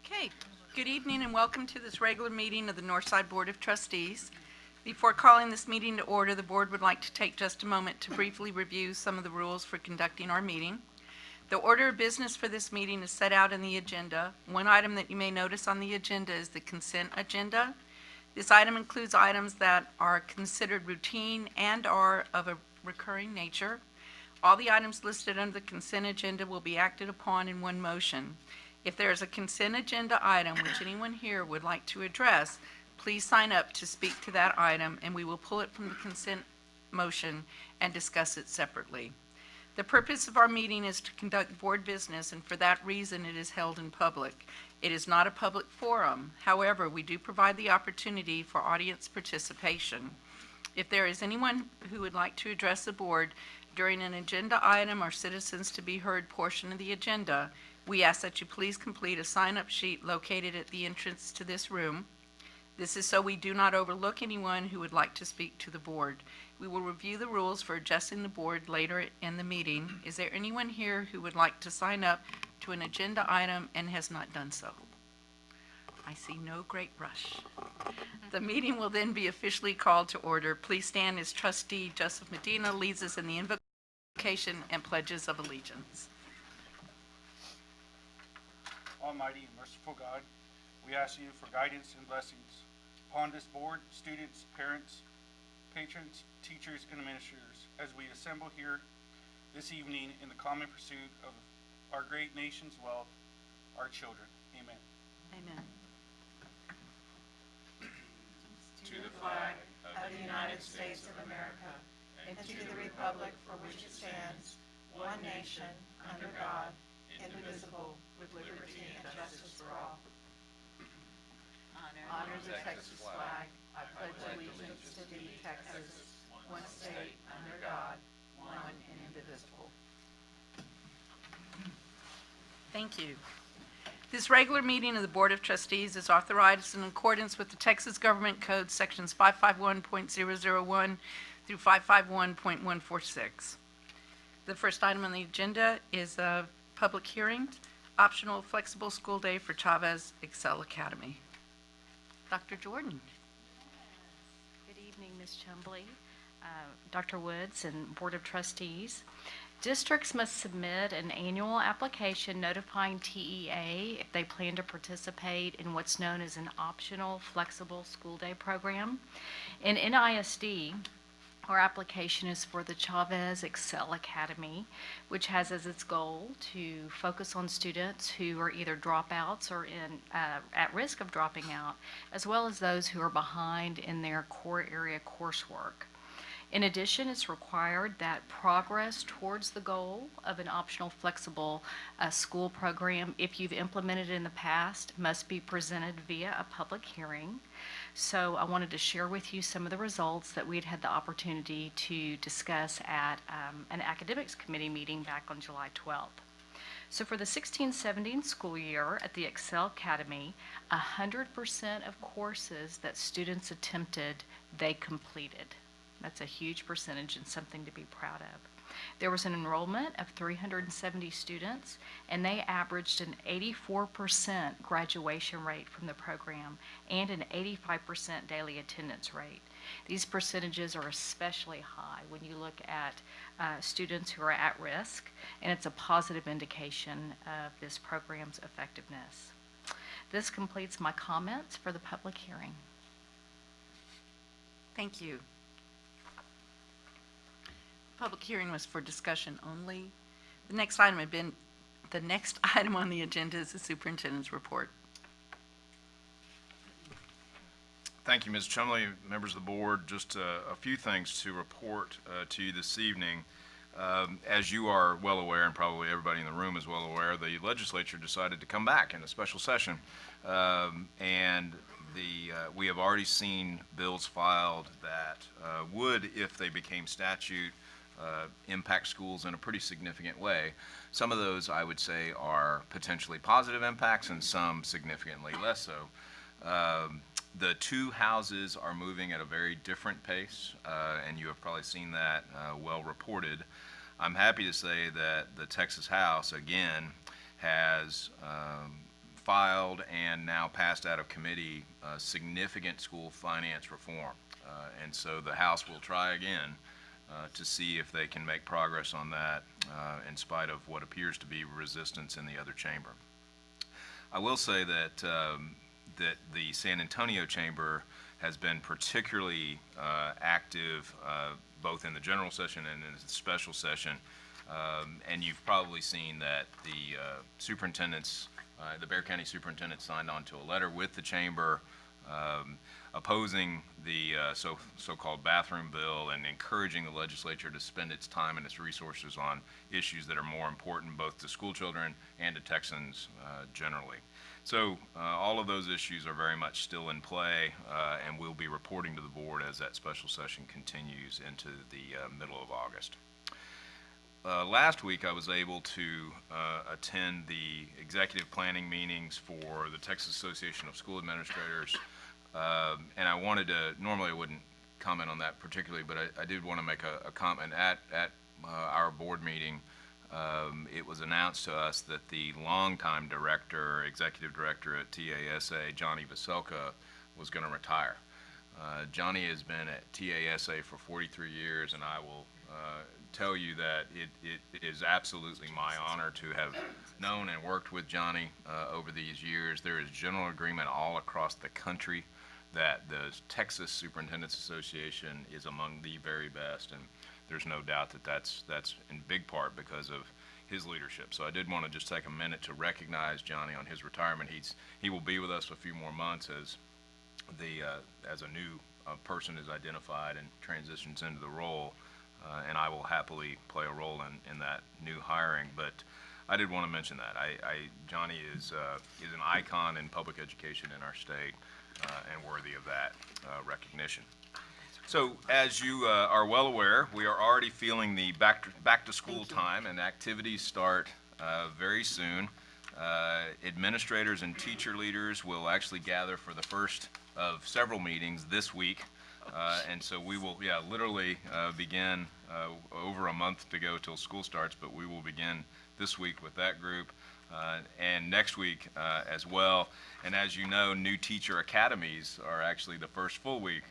Okay, good evening and welcome to this regular meeting of the Northside Board of Trustees. Before calling this meeting to order, the board would like to take just a moment to briefly review some of the rules for conducting our meeting. The order of business for this meeting is set out in the agenda. One item that you may notice on the agenda is the consent agenda. This item includes items that are considered routine and are of a recurring nature. All the items listed under the consent agenda will be acted upon in one motion. If there is a consent agenda item which anyone here would like to address, please sign up to speak to that item and we will pull it from the consent motion and discuss it separately. The purpose of our meeting is to conduct board business, and for that reason it is held in public. It is not a public forum. However, we do provide the opportunity for audience participation. If there is anyone who would like to address the board during an agenda item or citizens to be heard portion of the agenda, we ask that you please complete a sign-up sheet located at the entrance to this room. This is so we do not overlook anyone who would like to speak to the board. We will review the rules for adjusting the board later in the meeting. Is there anyone here who would like to sign up to an agenda item and has not done so? I see no great rush. The meeting will then be officially called to order. Please stand as Trustee Joseph Medina leads us in the invocation and pledges of allegiance. Almighty and merciful God, we ask you for guidance and blessings upon this board, students, parents, patrons, teachers, and administrators as we assemble here this evening in the common pursuit of our great nation's wealth, our children. Amen. Amen. To the flag of the United States of America and to the republic for which it stands, one nation, under God, indivisible, with liberty and justice for all. Honor the Texas flag. I pledge allegiance to thee, Texas, one state, under God, one and indivisible. Thank you. This regular meeting of the Board of Trustees is authorized in accordance with the Texas Government Code sections 551.001 through 551.146. The first item on the agenda is a public hearing, optional flexible school day for Chavez Excel Academy. Dr. Jordan. Good evening, Ms. Chumbley, Dr. Woods, and Board of Trustees. Districts must submit an annual application notifying TEA if they plan to participate in what's known as an optional flexible school day program. In NISD, our application is for the Chavez Excel Academy, which has as its goal to focus on students who are either dropouts or at risk of dropping out, as well as those who are behind in their core area coursework. In addition, it's required that progress towards the goal of an optional flexible school program, if you've implemented it in the past, must be presented via a public hearing. So I wanted to share with you some of the results that we'd had the opportunity to discuss at an academics committee meeting back on July 12th. So for the 16-17 school year at the Excel Academy, 100% of courses that students attempted, they completed. That's a huge percentage and something to be proud of. There was an enrollment of 370 students, and they averaged an 84% graduation rate from the program and an 85% daily attendance rate. These percentages are especially high when you look at students who are at risk, and it's a positive indication of this program's effectiveness. This completes my comments for the public hearing. Thank you. Public hearing was for discussion only. The next item on the agenda is the superintendent's report. Thank you, Ms. Chumley, members of the board. Just a few things to report to you this evening. As you are well aware, and probably everybody in the room is well aware, the legislature decided to come back in a special session, and we have already seen bills filed that would, if they became statute, impact schools in a pretty significant way. Some of those, I would say, are potentially positive impacts and some significantly less so. The two houses are moving at a very different pace, and you have probably seen that well reported. I'm happy to say that the Texas House, again, has filed and now passed out of committee significant school finance reform. And so the House will try again to see if they can make progress on that in spite of what appears to be resistance in the other chamber. I will say that that the San Antonio chamber has been particularly active both in the general session and in the special session. And you've probably seen that the superintendents, the Bexar County superintendent signed on to a letter with the chamber opposing the so-called bathroom bill and encouraging the legislature to spend its time and its resources on issues that are more important both to school children and to Texans generally. So all of those issues are very much still in play, and we'll be reporting to the board as that special session continues into the middle of August. Last week I was able to attend the executive planning meetings for the Texas Association of School Administrators, and I wanted to, normally I wouldn't comment on that particularly, but I did want to make a comment at our board meeting. It was announced to us that the longtime director, executive director at TASA, Johnny Veselka, was going to retire. Johnny has been at TASA for 43 years, and I will tell you that it is absolutely my honor to have known and worked with Johnny over these years. There is general agreement all across the country that the Texas Superintendents Association is among the very best, and there's no doubt that that's in big part because of his leadership. So I did want to just take a minute to recognize Johnny on his retirement. He will be with us a few more months as a new person is identified and transitions into the role, and I will happily play a role in that new hiring. But I did want to mention that Johnny is an icon in public education in our state and worthy of that recognition. So as you are well aware, we are already feeling the back to school time, and activities start very soon. Administrators and teacher leaders will actually gather for the first of several meetings this week. And so we will, literally begin over a month to go till school starts, but we will begin this week with that group and next week as well. And as you know, new teacher academies are actually the first full week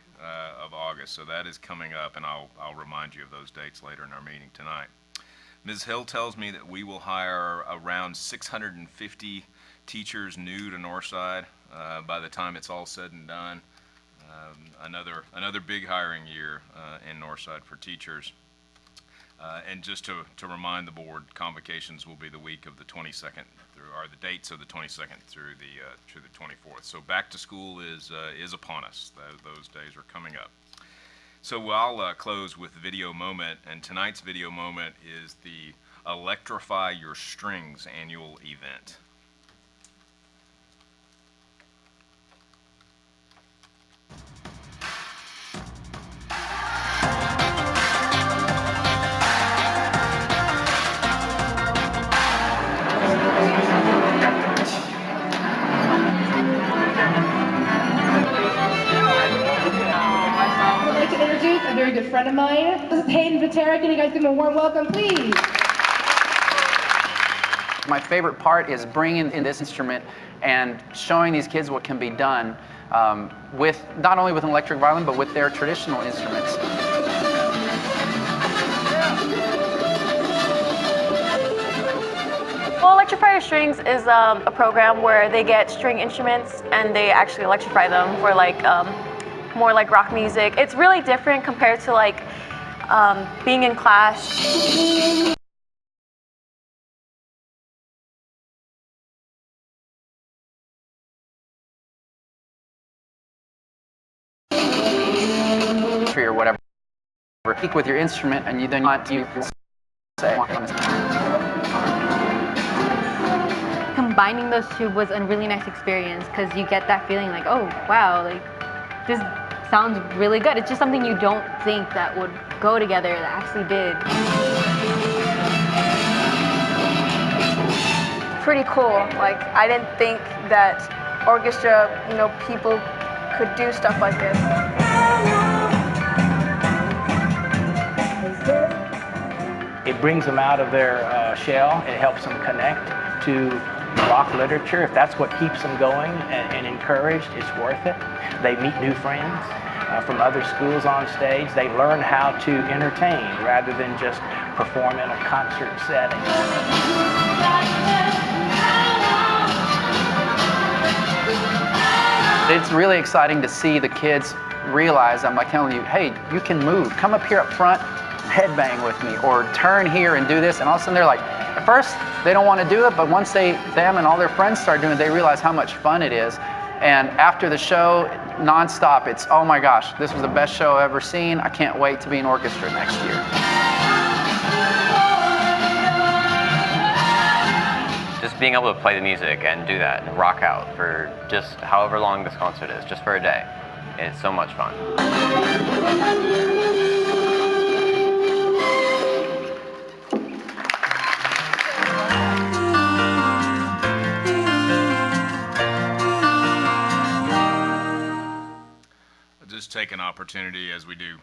of August, so that is coming up, and I'll remind you of those dates later in our meeting tonight. Ms. Hill tells me that we will hire around 650 teachers new to Northside by the time it's all said and done. Another big hiring year in Northside for teachers. And just to remind the board, convocations will be the week of the 22nd or the dates of the 22nd through the 24th. So back to school is upon us. Those days are coming up. So I'll close with the video moment, and tonight's video moment is the Electrify Your Strings annual event. A very good friend of mine. This is Hayden Vitera. Can you guys give him a warm welcome, please? My favorite part is bringing in this instrument and showing these kids what can be done with not only with an electric violin, but with their traditional instruments. Well, Electrify Your Strings is a program where they get string instruments and they actually electrify them for more like rock music. It's really different compared to being in class. Or whatever. Speak with your instrument, and then you want to say. Combining those two was a really nice experience because you get that feeling like, oh wow, this sounds really good. It's just something you don't think that would go together that actually did. Pretty cool. I didn't think that orchestra, people could do stuff like this. It brings them out of their shell. It helps them connect to rock literature, if that's what keeps them going and encouraged, it's worth it. They meet new friends from other schools on stage. They learn how to entertain rather than just perform in a concert setting. It's really exciting to see the kids realize, I'm like telling you, hey, you can move. Come up here up front, headbang with me, or turn here and do this. And all of a sudden they're like, at first they don't want to do it, but once them and all their friends start doing it, they realize how much fun it is. And after the show, nonstop, it's, oh my gosh, this was the best show I've ever seen. I can't wait to be in orchestra next year. Just being able to play the music and do that and rock out for just however long this concert is, just for a day. It's so much fun. Just take an opportunity, as we do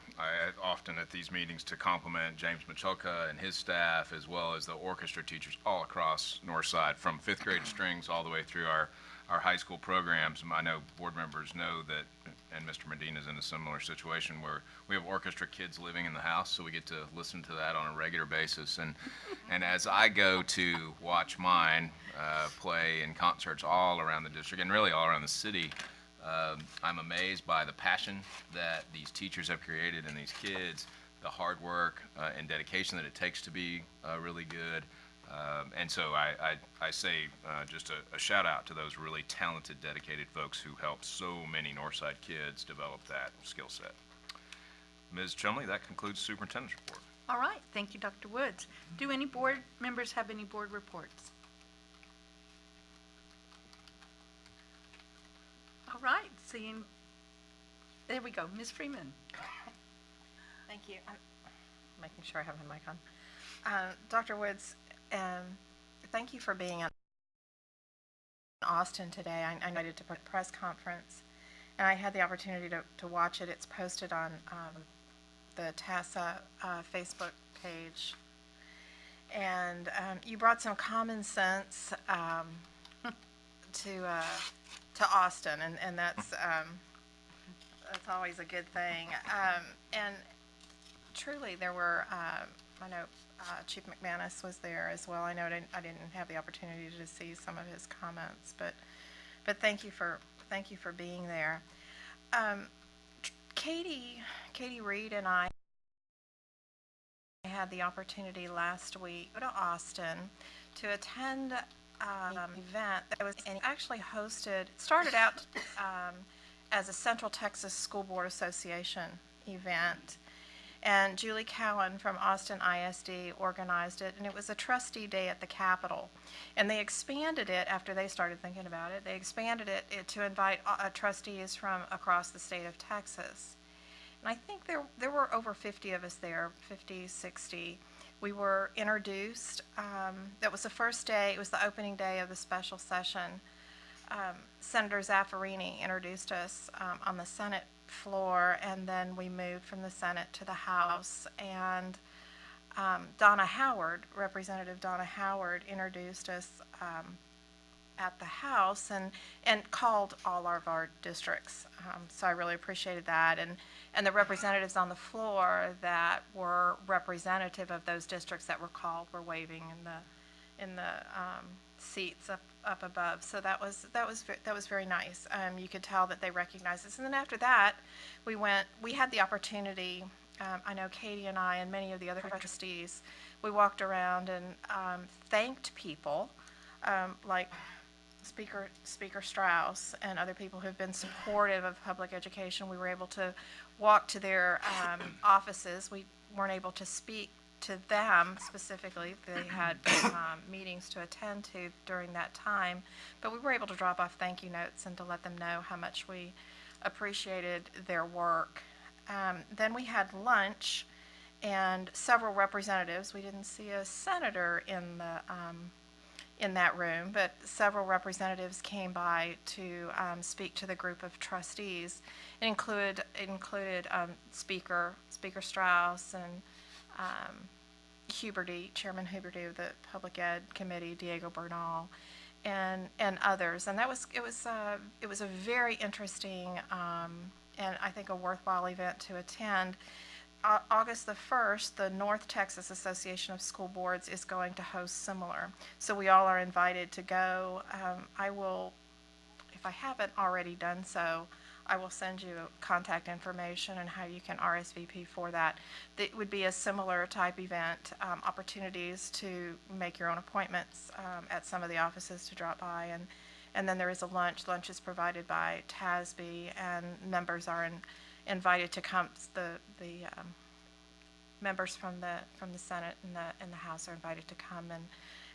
often at these meetings, to compliment James Michalka and his staff, as well as the orchestra teachers all across Northside, from 5th grade strings all the way through our high school programs. I know board members know that, and Mr. Medina's in a similar situation, where we have orchestra kids living in the house, so we get to listen to that on a regular basis. And as I go to watch mine play in concerts all around the district, and really all around the city, I'm amazed by the passion that these teachers have created in these kids, the hard work and dedication that it takes to be really good. And so I say just a shout out to those really talented, dedicated folks who helped so many Northside kids develop that skill set. Ms. Chumley, that concludes the superintendent's report. All right, thank you, Dr. Woods. Do any board members have any board reports? All right, seeing, there we go, Ms. Freeman. Thank you. I'm making sure I have my mic on. Dr. Woods, thank you for being in Austin today. I invited to a press conference, and I had the opportunity to watch it. It's posted on the TASA Facebook page. And you brought some common sense to Austin, and that's always a good thing. And truly, there were, I know Chief McManus was there as well. I know I didn't have the opportunity to see some of his comments, but thank you for being there. Katie Reed and I had the opportunity last week to go to Austin to attend event that was actually hosted, started out as a Central Texas School Board Association event, and Julie Cowan from Austin ISD organized it, and it was a trustee day at the Capitol. And they expanded it after they started thinking about it. They expanded it to invite trustees from across the state of Texas. And I think there were over 50 of us there, 50, 60. We were introduced. That was the first day. It was the opening day of the special session. Senator Zaffarini introduced us on the Senate floor, and then we moved from the Senate to the House. And Donna Howard, Representative Donna Howard, introduced us at the House and called all of our districts. So I really appreciated that. And the representatives on the floor that were representative of those districts that were called were waving in the seats up above. So that was very nice. You could tell that they recognized us. And then after that, we had the opportunity. I know Katie and I and many of the other trustees, we walked around and thanked people like Speaker Strauss and other people who have been supportive of public education. We were able to walk to their offices. We weren't able to speak to them specifically. They had meetings to attend to during that time, but we were able to drop off thank you notes and to let them know how much we appreciated their work. Then we had lunch, and several representatives. We didn't see a senator in that room, but several representatives came by to speak to the group of trustees. It included Speaker Strauss and Huberty, Chairman Huberty of the Public Ed Committee, Diego Bernal, and others. And it was a very interesting and I think a worthwhile event to attend. August the 1st, the North Texas Association of School Boards is going to host similar. So we all are invited to go. I will, if I haven't already done so, I will send you contact information and how you can RSVP for that. It would be a similar type event, opportunities to make your own appointments at some of the offices to drop by, and then there is a lunch. Lunch is provided by TASB, and members are invited to come. The members from the Senate and the House are invited to come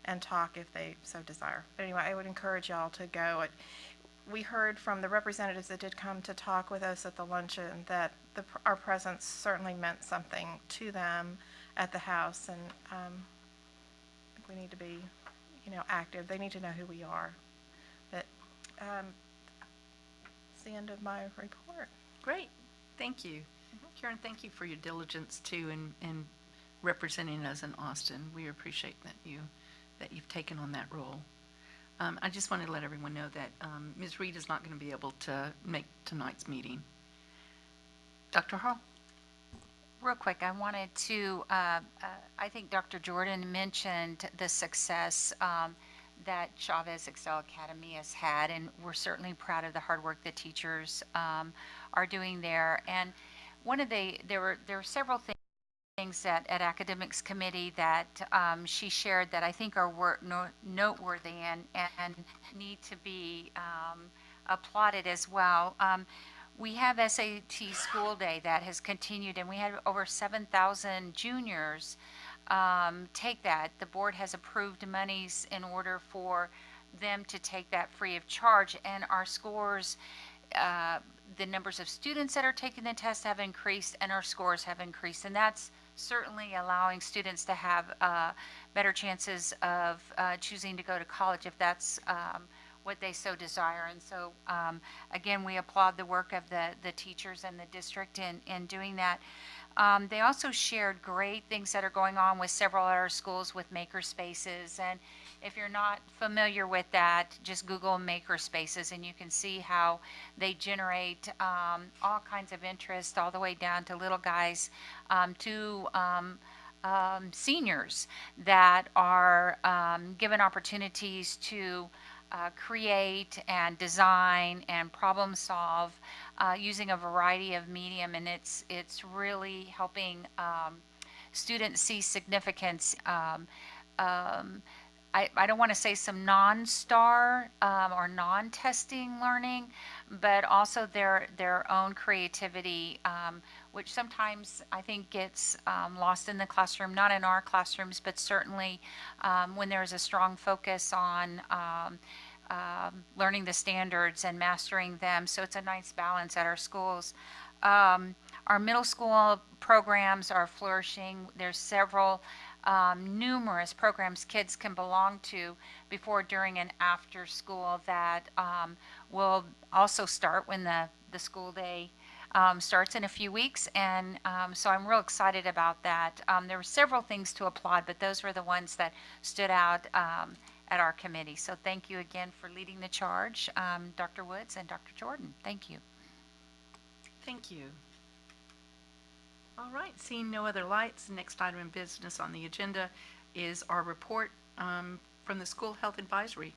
and talk if they so desire. But anyway, I would encourage y'all to go. We heard from the representatives that did come to talk with us at the luncheon that our presence certainly meant something to them at the House, and I think we need to be, active. They need to know who we are. But it's the end of my report. Great, thank you. Karen, thank you for your diligence too in representing us in Austin. We appreciate that you've taken on that role. I just wanted to let everyone know that Ms. Reed is not going to be able to make tonight's meeting. Dr. Hall? Real quick, I wanted to, I think Dr. Jordan mentioned the success that Chavez Excel Academy has had, and we're certainly proud of the hard work that teachers are doing there. And there were several things that at Academics Committee that she shared that I think are noteworthy and need to be applauded as well. We have SAT School Day that has continued, and we had over 7,000 juniors take that. The board has approved monies in order for them to take that free of charge, and our scores, the numbers of students that are taking the test have increased, and our scores have increased, and that's certainly allowing students to have better chances of choosing to go to college if that's what they so desire. And so again, we applaud the work of the teachers and the district in doing that. They also shared great things that are going on with several other schools with maker spaces, and if you're not familiar with that, just Google maker spaces and you can see how they generate all kinds of interest, all the way down to little guys to seniors that are given opportunities to create and design and problem solve using a variety of medium, and it's really helping students see significance. I don't want to say some non-STAR or non-testing learning, but also their own creativity, which sometimes I think gets lost in the classroom, not in our classrooms, but certainly when there's a strong focus on learning the standards and mastering them. So it's a nice balance at our schools. Our middle school programs are flourishing. There's several numerous programs kids can belong to before, during, and after school that will also start when the school day starts in a few weeks, and so I'm real excited about that. There were several things to applaud, but those were the ones that stood out at our committee. So thank you again for leading the charge, Dr. Woods and Dr. Jordan. Thank you. Thank you. All right, seeing no other lights, the next item in business on the agenda is our report from the School Health Advisory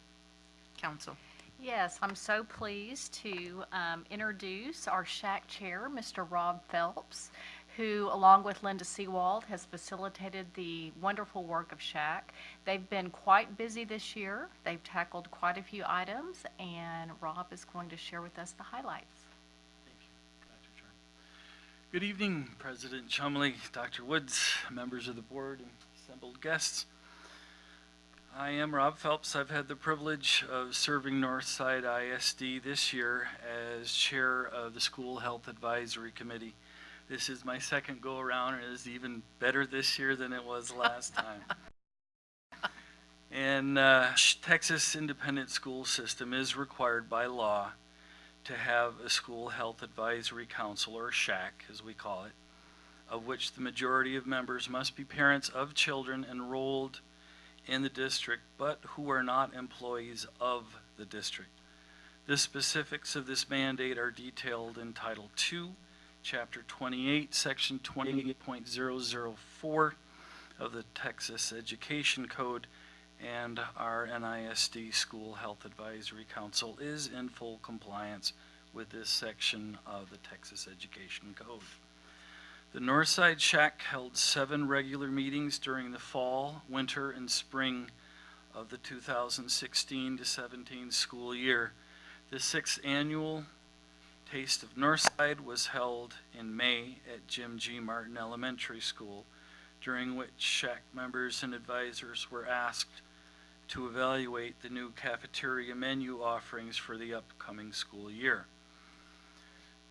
Council. Yes, I'm so pleased to introduce our SHAC chair, Mr. Rob Phelps, who, along with Linda Seawald, has facilitated the wonderful work of SHAC. They've been quite busy this year. They've tackled quite a few items, and Rob is going to share with us the highlights. Good evening, President Chumley, Dr. Woods, members of the board, and assembled guests. I am Rob Phelps. I've had the privilege of serving Northside ISD this year as chair of the School Health Advisory Committee. This is my second go around, and it is even better this year than it was last time. And Texas Independent School System is required by law to have a School Health Advisory Council, or SHAC as we call it, of which the majority of members must be parents of children enrolled in the district, but who are not employees of the district. The specifics of this mandate are detailed in Title II, Chapter 28, Section 28.004 of the Texas Education Code, and our NISD School Health Advisory Council is in full compliance with this section of the Texas Education Code. The Northside Shack held 7 regular meetings during the fall, winter, and spring of the 2016 to 17 school year. The 6th annual Taste of Northside was held in May at Jim G. Martin Elementary School, during which Shack members and advisors were asked to evaluate the new cafeteria menu offerings for the upcoming school year.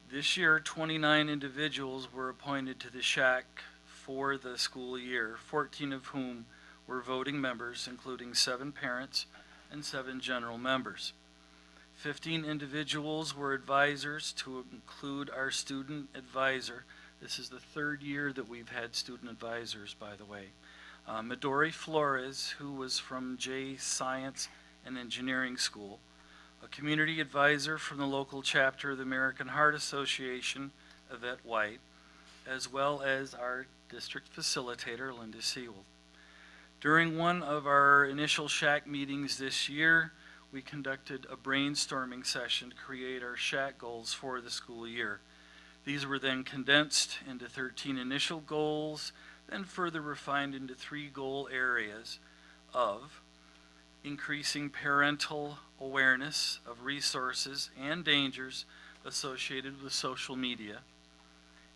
This year, 29 individuals were appointed to the Shack for the school year, 14 of whom were voting members, including 7 parents and 7 general members. 15 individuals were advisors, to include our student advisor. This is the 3rd year that we've had student advisors, by the way. Midori Flores, who was from J Science and Engineering School. A community advisor from the local chapter of the American Heart Association, Yvette White, as well as our district facilitator, Linda Sewell. During one of our initial Shack meetings this year, we conducted a brainstorming session to create our Shack goals for the school year. These were then condensed into 13 initial goals, then further refined into 3 goal areas of increasing parental awareness of resources and dangers associated with social media,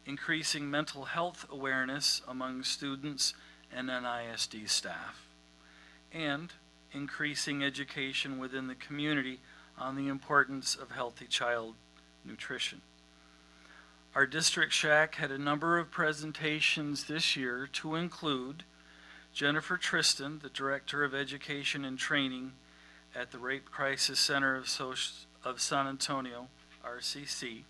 increasing mental health awareness among students and NISD staff, and increasing education within the community on the importance of healthy child nutrition. Our district Shack had a number of presentations this year, to include Jennifer Tristan, the Director of Education and Training at the Rape Crisis Center of San Antonio, RCC,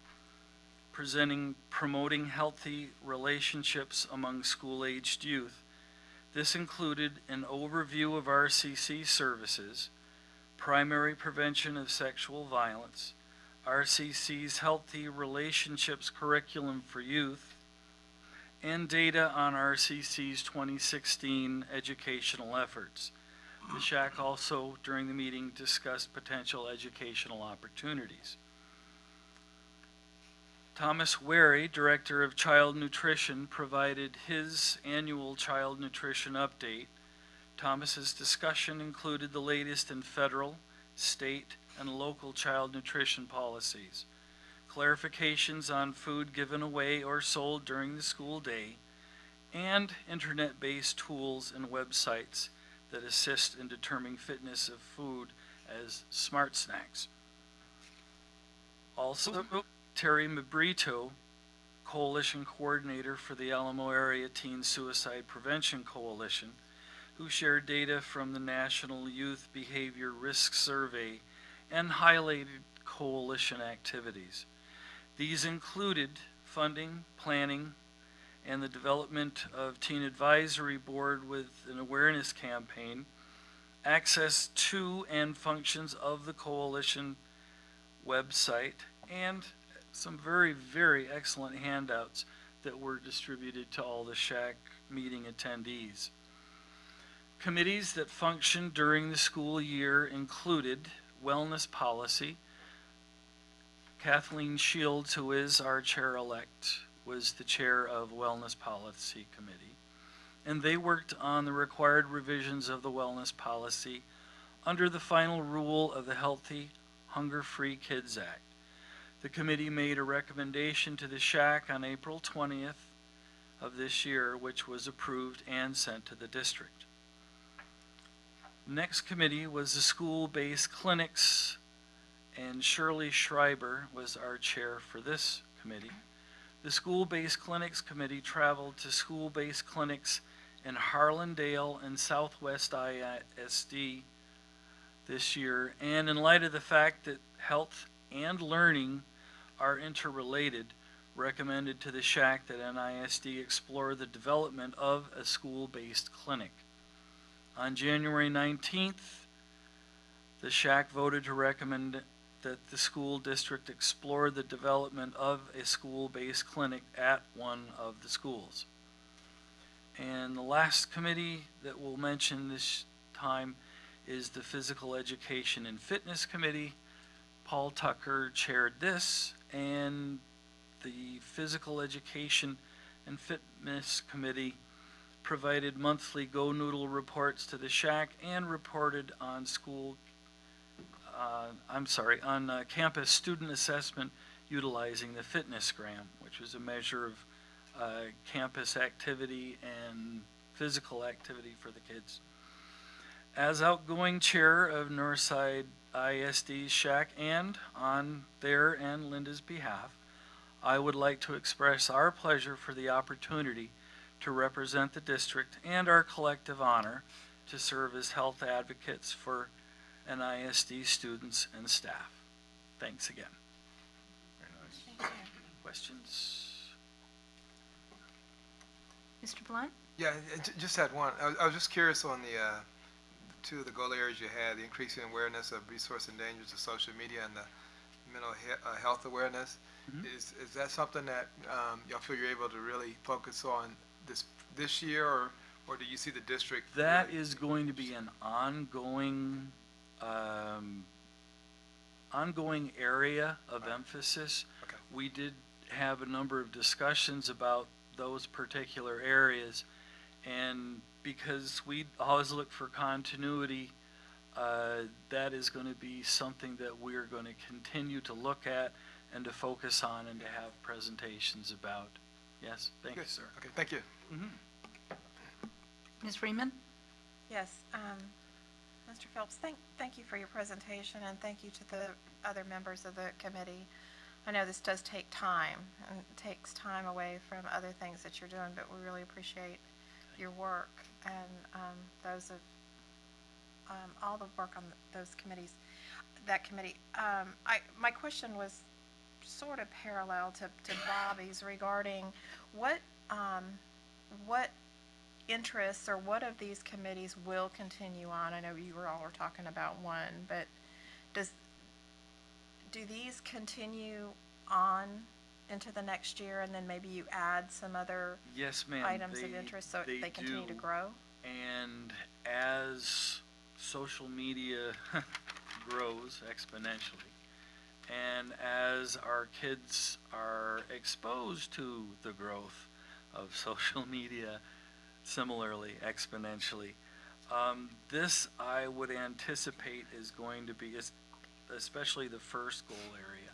presenting Promoting Healthy Relationships Among School-Aged Youth. This included an overview of RCC services, primary prevention of sexual violence, RCC's Healthy Relationships Curriculum for Youth, and data on RCC's 2016 educational efforts. The Shack also, during the meeting, discussed potential educational opportunities. Thomas Wary, Director of Child Nutrition, provided his annual child nutrition update. Thomas's discussion included the latest in federal, state, and local child nutrition policies, clarifications on food given away or sold during the school day, and internet-based tools and websites that assist in determining fitness of food as smart snacks. Also, Terry Mabrito, Coalition Coordinator for the Alamo Area Teen Suicide Prevention Coalition, who shared data from the National Youth Behavior Risk Survey and highlighted coalition activities. These included funding, planning, and the development of Teen Advisory Board with an awareness campaign, access to and functions of the coalition website, and some very, very excellent handouts that were distributed to all the Shack meeting attendees. Committees that functioned during the school year included Wellness Policy. Kathleen Shields, who is our chair-elect, was the chair of Wellness Policy Committee, and they worked on the required revisions of the Wellness Policy under the final rule of the Healthy, Hunger-Free Kids Act. The committee made a recommendation to the Shack on April 20th of this year, which was approved and sent to the district. The next committee was the school-based clinics, and Shirley Schreiber was our chair for this committee. The School-Based Clinics Committee traveled to school-based clinics in Harlandale and Southwest ISD this year, and in light of the fact that health and learning are interrelated, recommended to the Shack that NISD explore the development of a school-based clinic. On January 19th, the SHAC voted to recommend that the school district explore the development of a school-based clinic at one of the schools. And the last committee that we'll mention this time is the Physical Education and Fitness Committee. Paul Tucker chaired this, and the Physical Education and Fitness Committee provided monthly Go Noodle reports to the SHAC and reported on campus student assessment utilizing the fitnessgram, which was a measure of campus activity and physical activity for the kids. As outgoing chair of Northside ISD SHAC and on their and Linda's behalf, I would like to express our pleasure for the opportunity to represent the district and our collective honor to serve as health advocates for NISD students and staff. Thanks again. Very nice. Questions? Mr. Blunt? Yeah, just had one. I was just curious on the two of the goal areas you had, the increasing awareness of resource and dangers of social media and the mental health awareness. Mm-hmm. Is that something that y'all feel you're able to really focus on this year, or do you see the district? That really is going to be an ongoing area of emphasis. Okay. We did have a number of discussions about those particular areas, and because we always look for continuity, that is going to be something that we're going to continue to look at and to focus on and to have presentations about. Yes, thank you, sir. Okay, thank you. Mm-hmm. Ms. Freeman? Yes, Mr. Phelps, thank you for your presentation, and thank you to the other members of the committee. I know this does take time, and it takes time away from other things that you're doing, but we really appreciate your work and those of all the work on those committees, that committee. My question was sort of parallel to Bobby's regarding what interests or what of these committees will continue on. I know you all were talking about one, but do these continue on into the next year, and then maybe you add some other Yes, ma'am. items of interest so they continue to grow? And as social media grows exponentially, and as our kids are exposed to the growth of social media similarly exponentially, this I would anticipate is going to be, especially the first goal area,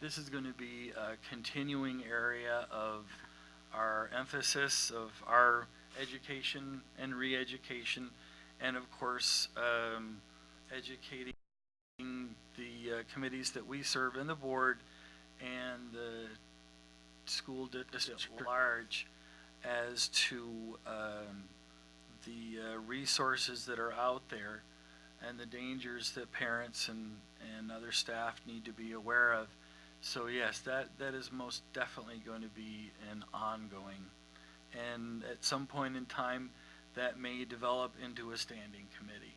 this is going to be a continuing area of our emphasis of our education and re-education, and of course educating the committees that we serve in the board and the school district at large as to the resources that are out there and the dangers that parents and other staff need to be aware of. So yes, that is most definitely going to be an ongoing, and at some point in time that may develop into a standing committee.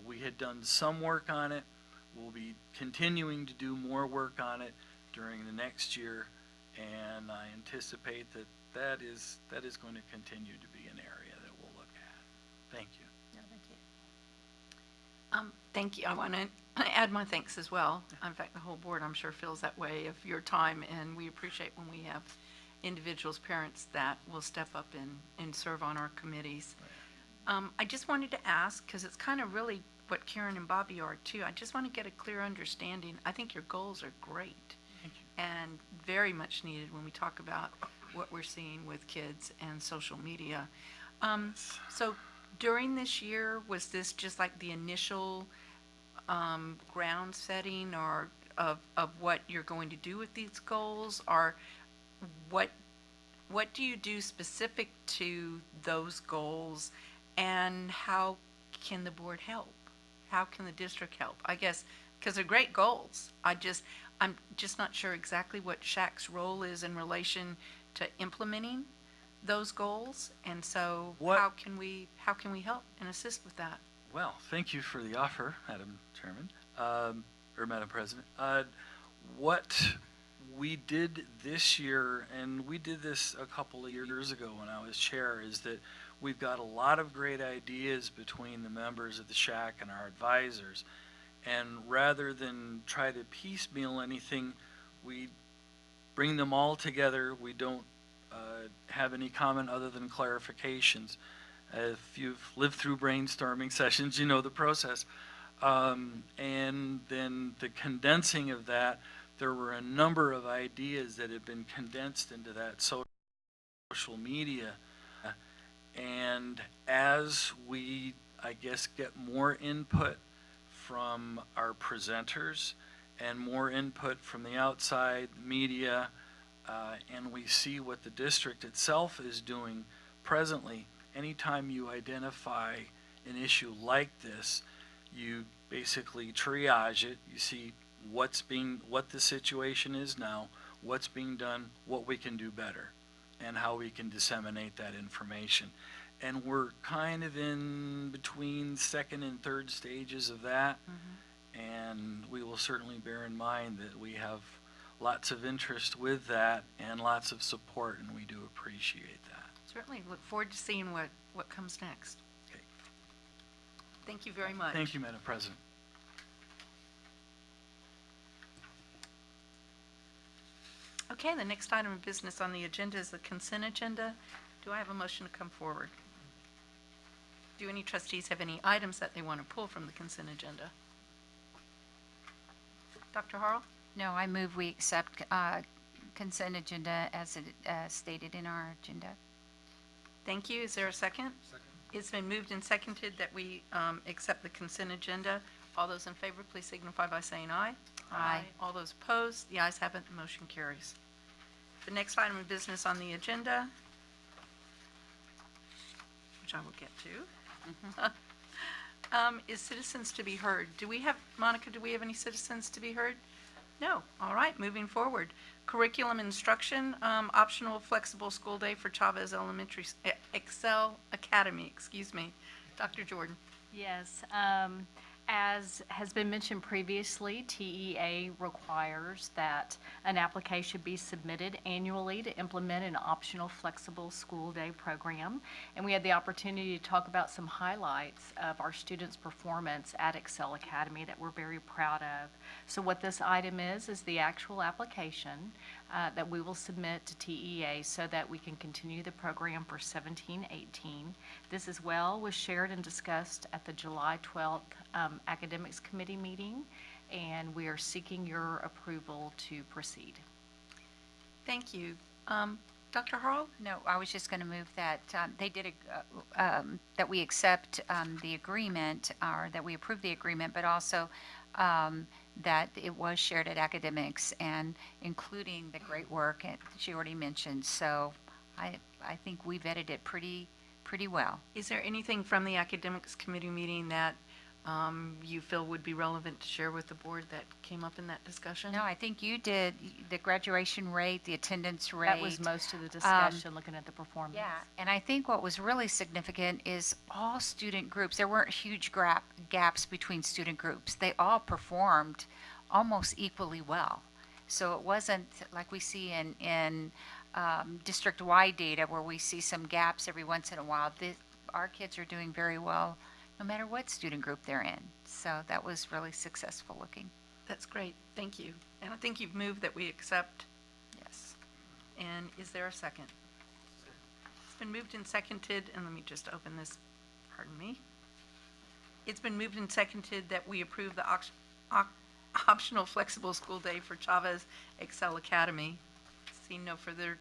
We had done some work on it. We'll be continuing to do more work on it during the next year, and I anticipate that is going to continue to be an area that we'll look at. Thank you. No, thank you. Thank you. I want to add my thanks as well. In fact, the whole board, I'm sure, feels that way of your time, and we appreciate when we have individuals, parents that will step up and serve on our committees. I just wanted to ask, because it's kind of really what Karen and Bobby are too, I just want to get a clear understanding. I think your goals are great and very much needed when we talk about what we're seeing with kids and social media. So during this year, was this just like the initial ground setting or of what you're going to do with these goals, or what do you do specific to those goals, and how can the board help? How can the district help? I guess because they're great goals. I'm just not sure exactly what SHAC's role is in relation to implementing those goals, and so What- how can we help and assist with that? Well, thank you for the offer, Madam Chairman, or Madam President. What we did this year, and we did this a couple of years ago when I was chair, is that we've got a lot of great ideas between the members of the SHAC and our advisors. And rather than try to piecemeal anything, we bring them all together. We don't have any comment other than clarifications. If you've lived through brainstorming sessions, you know the process. And then the condensing of that, there were a number of ideas that had been condensed into that social media. And as we, I guess, get more input from our presenters and more input from the outside media, and we see what the district itself is doing presently, anytime you identify an issue like this, you basically triage it. You see what the situation is now, what's being done, what we can do better, and how we can disseminate that information. And we're kind of in between second and third stages of that. And we will certainly bear in mind that we have lots of interest with that and lots of support, and we do appreciate that. Certainly look forward to seeing what comes next. Okay. Thank you very much. Thank you, Madam President. Okay, the next item of business on the agenda is the consent agenda. Do I have a motion to come forward? Do any trustees have any items that they want to pull from the consent agenda? Dr. Harrell? No, I move we accept consent agenda as stated in our agenda. Thank you. Is there a second? Second. It's been moved and seconded that we accept the consent agenda. All those in favor, please signify by saying aye. Aye. All those opposed, the ayes have it, the motion carries. The next item of business on the agenda, which I will get to, is citizens to be heard. Monica, do we have any citizens to be heard? No. All right, moving forward. Curriculum instruction, optional flexible school day for Chavez Excel Academy, Dr. Jordan. Yes, as has been mentioned previously, TEA requires that an application be submitted annually to implement an optional flexible school day program. And we had the opportunity to talk about some highlights of our students' performance at Excel Academy that we're very proud of. So what this item is the actual application that we will submit to TEA so that we can continue the program for 17-18. This as well was shared and discussed at the July 12th Academics Committee meeting, and we are seeking your approval to proceed. Thank you. Dr. Harrell? No, I was just going to move that they did that we accept the agreement, or that we approve the agreement, but also that it was shared at academics, and including the great work that she already mentioned. So I think we vetted it pretty well. Is there anything from the Academics Committee meeting that you feel would be relevant to share with the board that came up in that discussion? No, I think you did the graduation rate, the attendance rate. That was most of the discussion, looking at the performance. Yeah, and I think what was really significant is all student groups. There weren't huge gaps between student groups. They all performed almost equally well. So it wasn't like we see in district-wide data where we see some gaps every once in a while. Our kids are doing very well no matter what student group they're in. So that was really successful looking. That's great. Thank you. And I think you've moved that we accept. Yes. And is there a second? It's been moved and seconded, and let me just open this, pardon me. It's been moved and seconded that we approve the optional flexible school day for Chavez Excel Academy. Seeing no further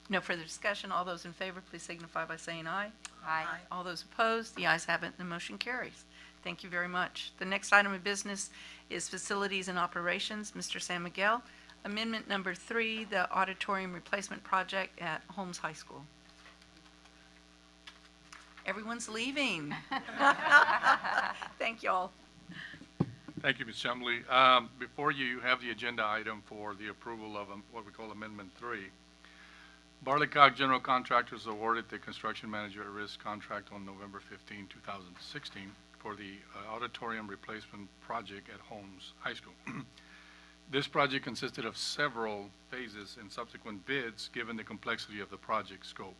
discussion, all those in favor, please signify by saying aye. Aye. All those opposed, the ayes have it, and the motion carries. Thank you very much. The next item of business is facilities and operations. Mr. San Miguel, amendment number 3, the auditorium replacement project at Holmes High School. Everyone's leaving. Thank you all. Thank you, Ms. Chumley. Before you have the agenda item for the approval of what we call Amendment 3, Barleycock General Contractors awarded the construction manager at risk contract on November 15, 2016 for the auditorium replacement project at Holmes High School. This project consisted of several phases and subsequent bids given the complexity of the project scope.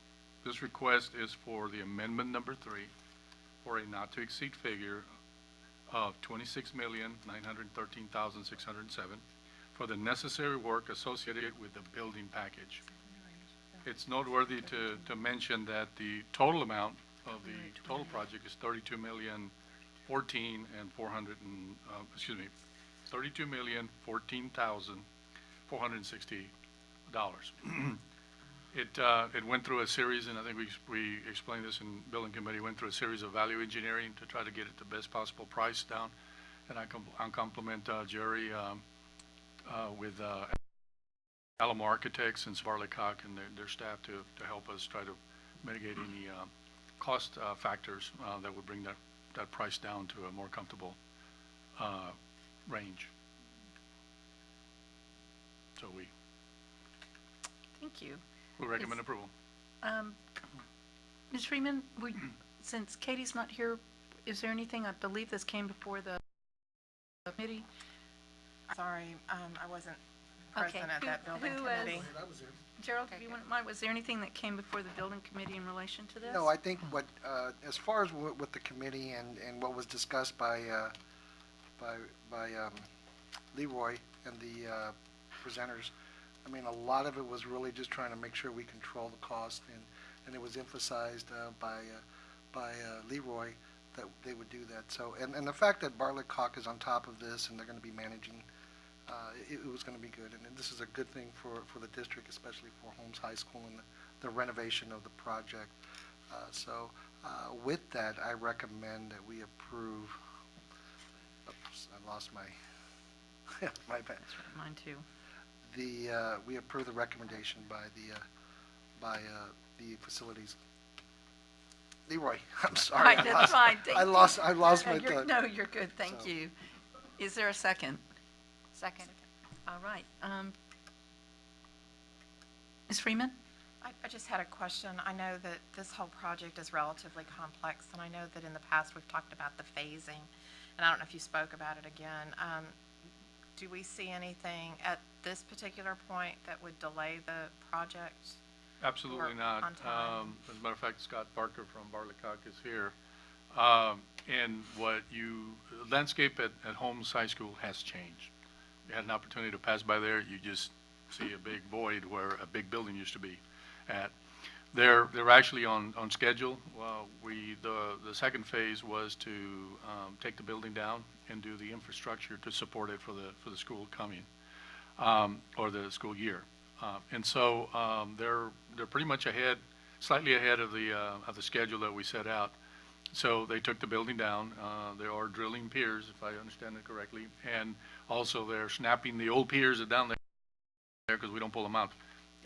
This request is for the amendment number 3 for a not to exceed figure of $26,913,607 for the necessary work associated with the building package. It's noteworthy to mention that the total amount of the total project is $32,014,460. It went through a series, and I think we explained this in Building Committee, went through a series of value engineering to try to get it the best possible price down. And I compliment Jerry with Alamo Architects and Barleycock and their staff to help us try to mitigate any cost factors that would bring that price down to a more comfortable range. So Thank you. we recommend approval. Ms. Freeman, since Katie's not here, is there anything, I believe this came before the committee? Sorry, I wasn't present at that building committee. Gerald, if you wouldn't mind, was there anything that came before the building committee in relation to this? No, I think what, as far as with the committee and what was discussed by Leroy and the presenters, I mean, a lot of it was really just trying to make sure we control the cost, and it was emphasized by Leroy that they would do that. So, and the fact that Barleycock is on top of this and they're going to be managing, it was going to be good. And this is a good thing for the district, especially for Holmes High School and the renovation of the project. So with that, I recommend that we approve. Oops, I lost my my bad. Mine too. We approve the recommendation by the facilities. Leroy, I'm sorry. Right, that's fine. Thank I you. lost my thought. No, you're good. Thank So. you. Is there a second? Second. All right. Ms. Freeman? I just had a question. I know that this whole project is relatively complex, and I know that in the past we've talked about the phasing, and I don't know if you spoke about it again. Do we see anything at this particular point that would delay the project? Absolutely not. On time? As a matter of fact, Scott Barker from Barleycock is here. And landscape at Holmes High School has changed. You had an opportunity to pass by there, you just see a big void where a big building used to be at. They're actually on schedule. The second phase was to take the building down and do the infrastructure to support it for the school coming, or the school year. And so they're pretty much ahead, slightly ahead of the schedule that we set out. So they took the building down. They are drilling piers, if I understand it correctly, and also they're snapping the old piers that are down there because we don't pull them out.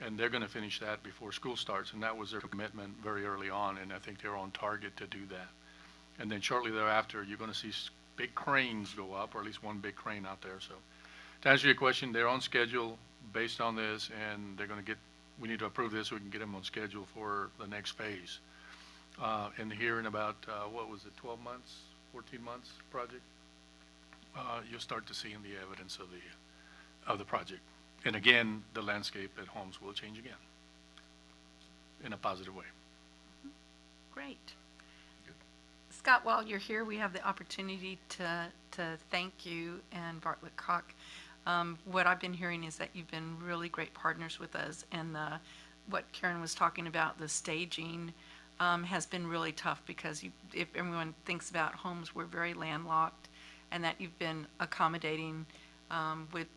And they're going to finish that before school starts, and that was their commitment very early on, and I think they're on target to do that. And then shortly thereafter, you're going to see big cranes go up, or at least one big crane out there. So to answer your question, they're on schedule based on this, and they're going to we need to approve this so we can get them on schedule for the next phase. And here in about, 12 months, 14 months project, you'll start to see in the evidence of the project. And again, the landscape at Holmes will change again in a positive way. Great. Scott, while you're here, we have the opportunity to thank you and Bartlett-Cock. What I've been hearing is that you've been really great partners with us, and what Karen was talking about, the staging, has been really tough because if everyone thinks about Holmes, we're very landlocked, and that you've been accommodating with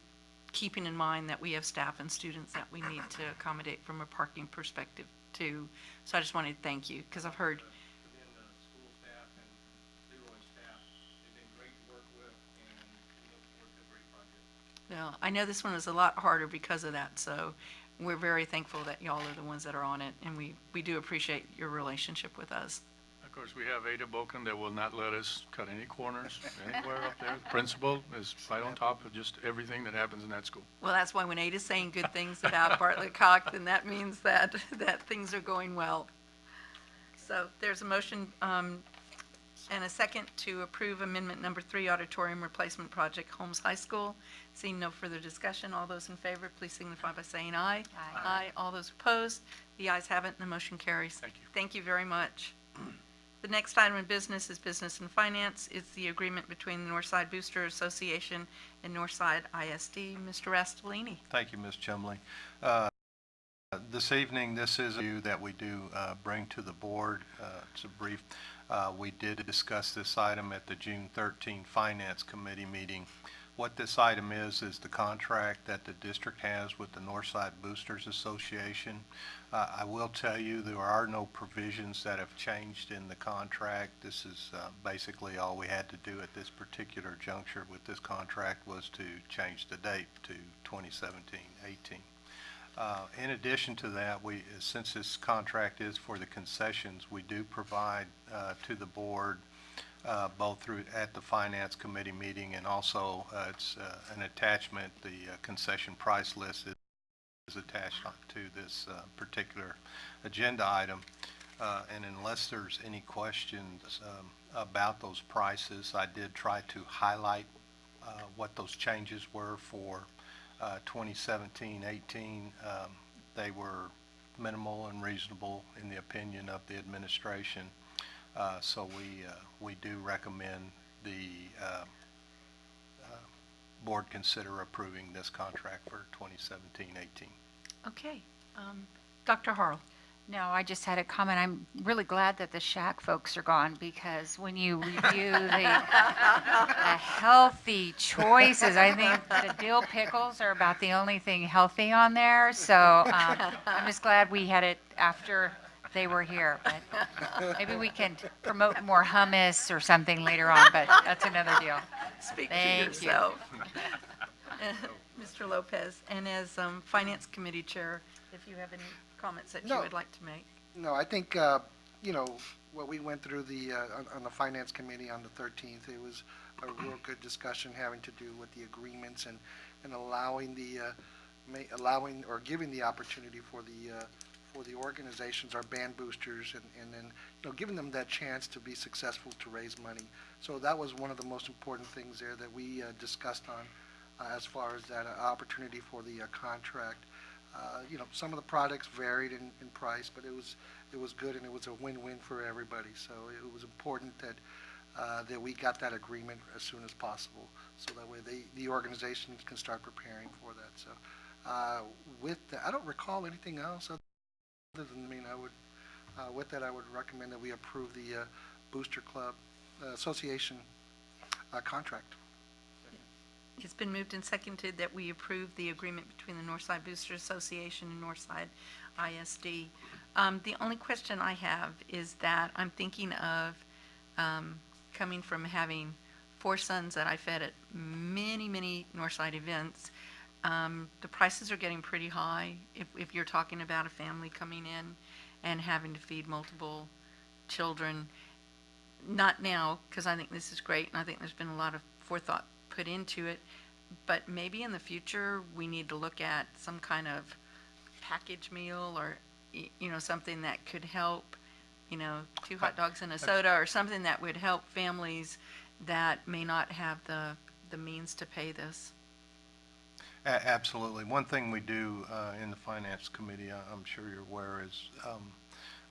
keeping in mind that we have staff and students that we need to accommodate from a parking perspective too. So I just wanted to thank you because I've heard. Within the school staff and Leroy's staff, they've been great to work with, and we look forward to a great project. Well, I know this one was a lot harder because of that, so we're very thankful that y'all are the ones that are on it, and we do appreciate your relationship with us. I Of course, we have Ada Boken that will not let us cut any corners anywhere up there. The principal is right on top of just everything that happens in that school. Well, that's why when Ada's saying good things about Bartlett Cock, then that means that things are going well. So there's a motion and a second to approve amendment number 3, auditorium replacement project, Holmes High School. Seeing no further discussion, all those in favor, please signify by saying aye. Aye. All those opposed, the ayes have it, and the motion carries. Thank you. Thank you very much. The next item of business is business and finance. It's the agreement between the Northside Booster Association and Northside ISD. Mr. Rastellini. Thank you, Ms. Chumley. This evening, this is a review that we do bring to the board. It's a brief. We did discuss this item at the June 13 Finance Committee meeting. What this item is the contract that the district has with the Northside Boosters Association. I will tell you there are no provisions that have changed in the contract. This is basically all we had to do at this particular juncture with this contract was to change the date to 2017-18. In addition to that, since this contract is for the concessions, we do provide to the board both through at the Finance Committee meeting and also it's an attachment. The concession price list is attached to this particular agenda item. And unless there's any questions about those prices, I did try to highlight what those changes were for 2017-18. They were minimal and reasonable in the opinion of the administration. So we do recommend the board consider approving this contract for 2017-18. Okay. Dr. Harrell. No, I just had a comment. I'm really glad that the Shack folks are gone because when you review the healthy choices, I think the dill pickles are about the only thing healthy on there. So I'm just glad we had it after they were here. But maybe we can promote more hummus or something later on, but that's another deal. Speak Thank to yourself. Mr. Lopez, and as Finance Committee Chair, if you have any comments that you would like to make. No, I think, what we went through on the Finance Committee on the 13th, it was a real good discussion having to do with the agreements and allowing or giving the opportunity for the organizations, our band boosters, and then giving them that chance to be successful to raise money. So that was one of the most important things there that we discussed on as far as that opportunity for the contract. Some of the products varied in price, but it was good and it was a win-win for everybody. So it was important that we got that agreement as soon as possible, so that way the organizations can start preparing for that. So with that, I don't recall anything else other than, with that, I would recommend that we approve the Booster Club Association contract. It's been moved and seconded that we approve the agreement between the Northside Booster Association and Northside ISD. The only question I have is that I'm thinking of coming from having 4 sons that I fed at many, many Northside events. The prices are getting pretty high if you're talking about a family coming in and having to feed multiple children. Not now, because I think this is great, and I think there's been a lot of forethought put into it, but maybe in the future we need to look at some kind of package meal or something that could help, 2 hot dogs and a soda or something that would help families that may not have the means to pay this. Absolutely. One thing we do in the Finance Committee, I'm sure you're aware, is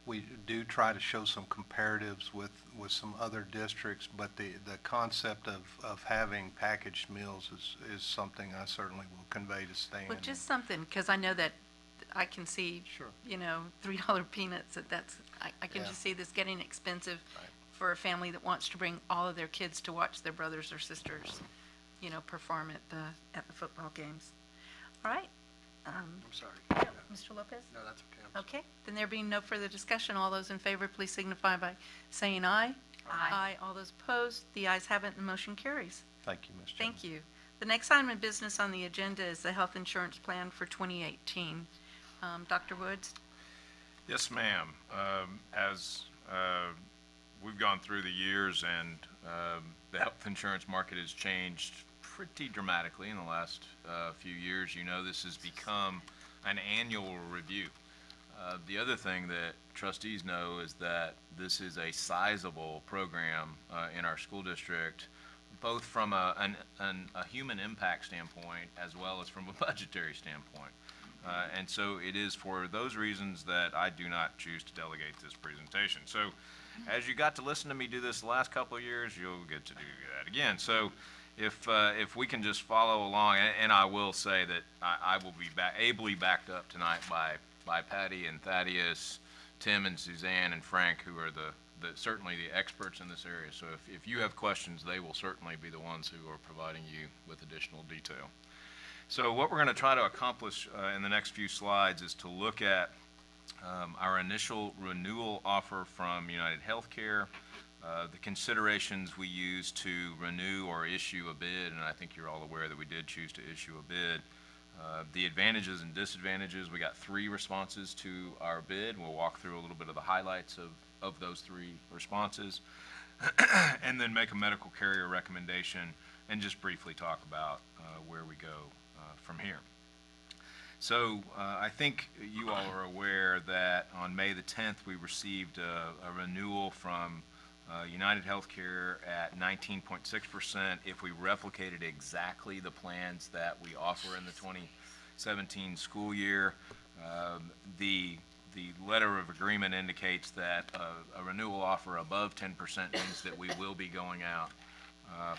we do try to show some comparatives with some other districts, but the concept of having packaged meals is something I certainly will convey to Stan. Well, just something, because I know that I can see, Sure. $3 peanuts, I can just see this getting expensive for a family that wants to bring all of their kids to watch their brothers or sisters, perform at the football games. All right. I'm sorry. Mr. Lopez? No, that's okay. Okay, then there being no further discussion, all those in favor, please signify by saying aye. Aye. All those opposed, the ayes have it, and the motion carries. Thank you, Ms. Chairman. Thank you. The next item of business on the agenda is the health insurance plan for 2018. Dr. Woods? Yes, ma'am. As we've gone through the years, and the health insurance market has changed pretty dramatically in the last few years. You know, this has become an annual review. The other thing that trustees know is that this is a sizable program in our school district, both from a human impact standpoint as well as from a budgetary standpoint. And so it is for those reasons that I do not choose to delegate this presentation. So as you got to listen to me do this the last couple of years, you'll get to do that again. So if we can just follow along, and I will say that I will be ably backed up tonight by Patty and Thaddeus, Tim and Suzanne and Frank, who are certainly the experts in this area. So if you have questions, they will certainly be the ones who are providing you with additional detail. So what we're going to try to accomplish in the next few slides is to look at our initial renewal offer from United Healthcare, the considerations we use to renew or issue a bid, and I think you're all aware that we did choose to issue a bid. The advantages and disadvantages, we got 3 responses to our bid. We'll walk through a little bit of the highlights of those 3 responses, and then make a medical carrier recommendation and just briefly talk about where we go from here. So I think you all are aware that on May the 10th we received a renewal from United Healthcare at 19.6% if we replicated exactly the plans that we offer in the 2017 school year. The letter of agreement indicates that a renewal offer above 10% means that we will be going out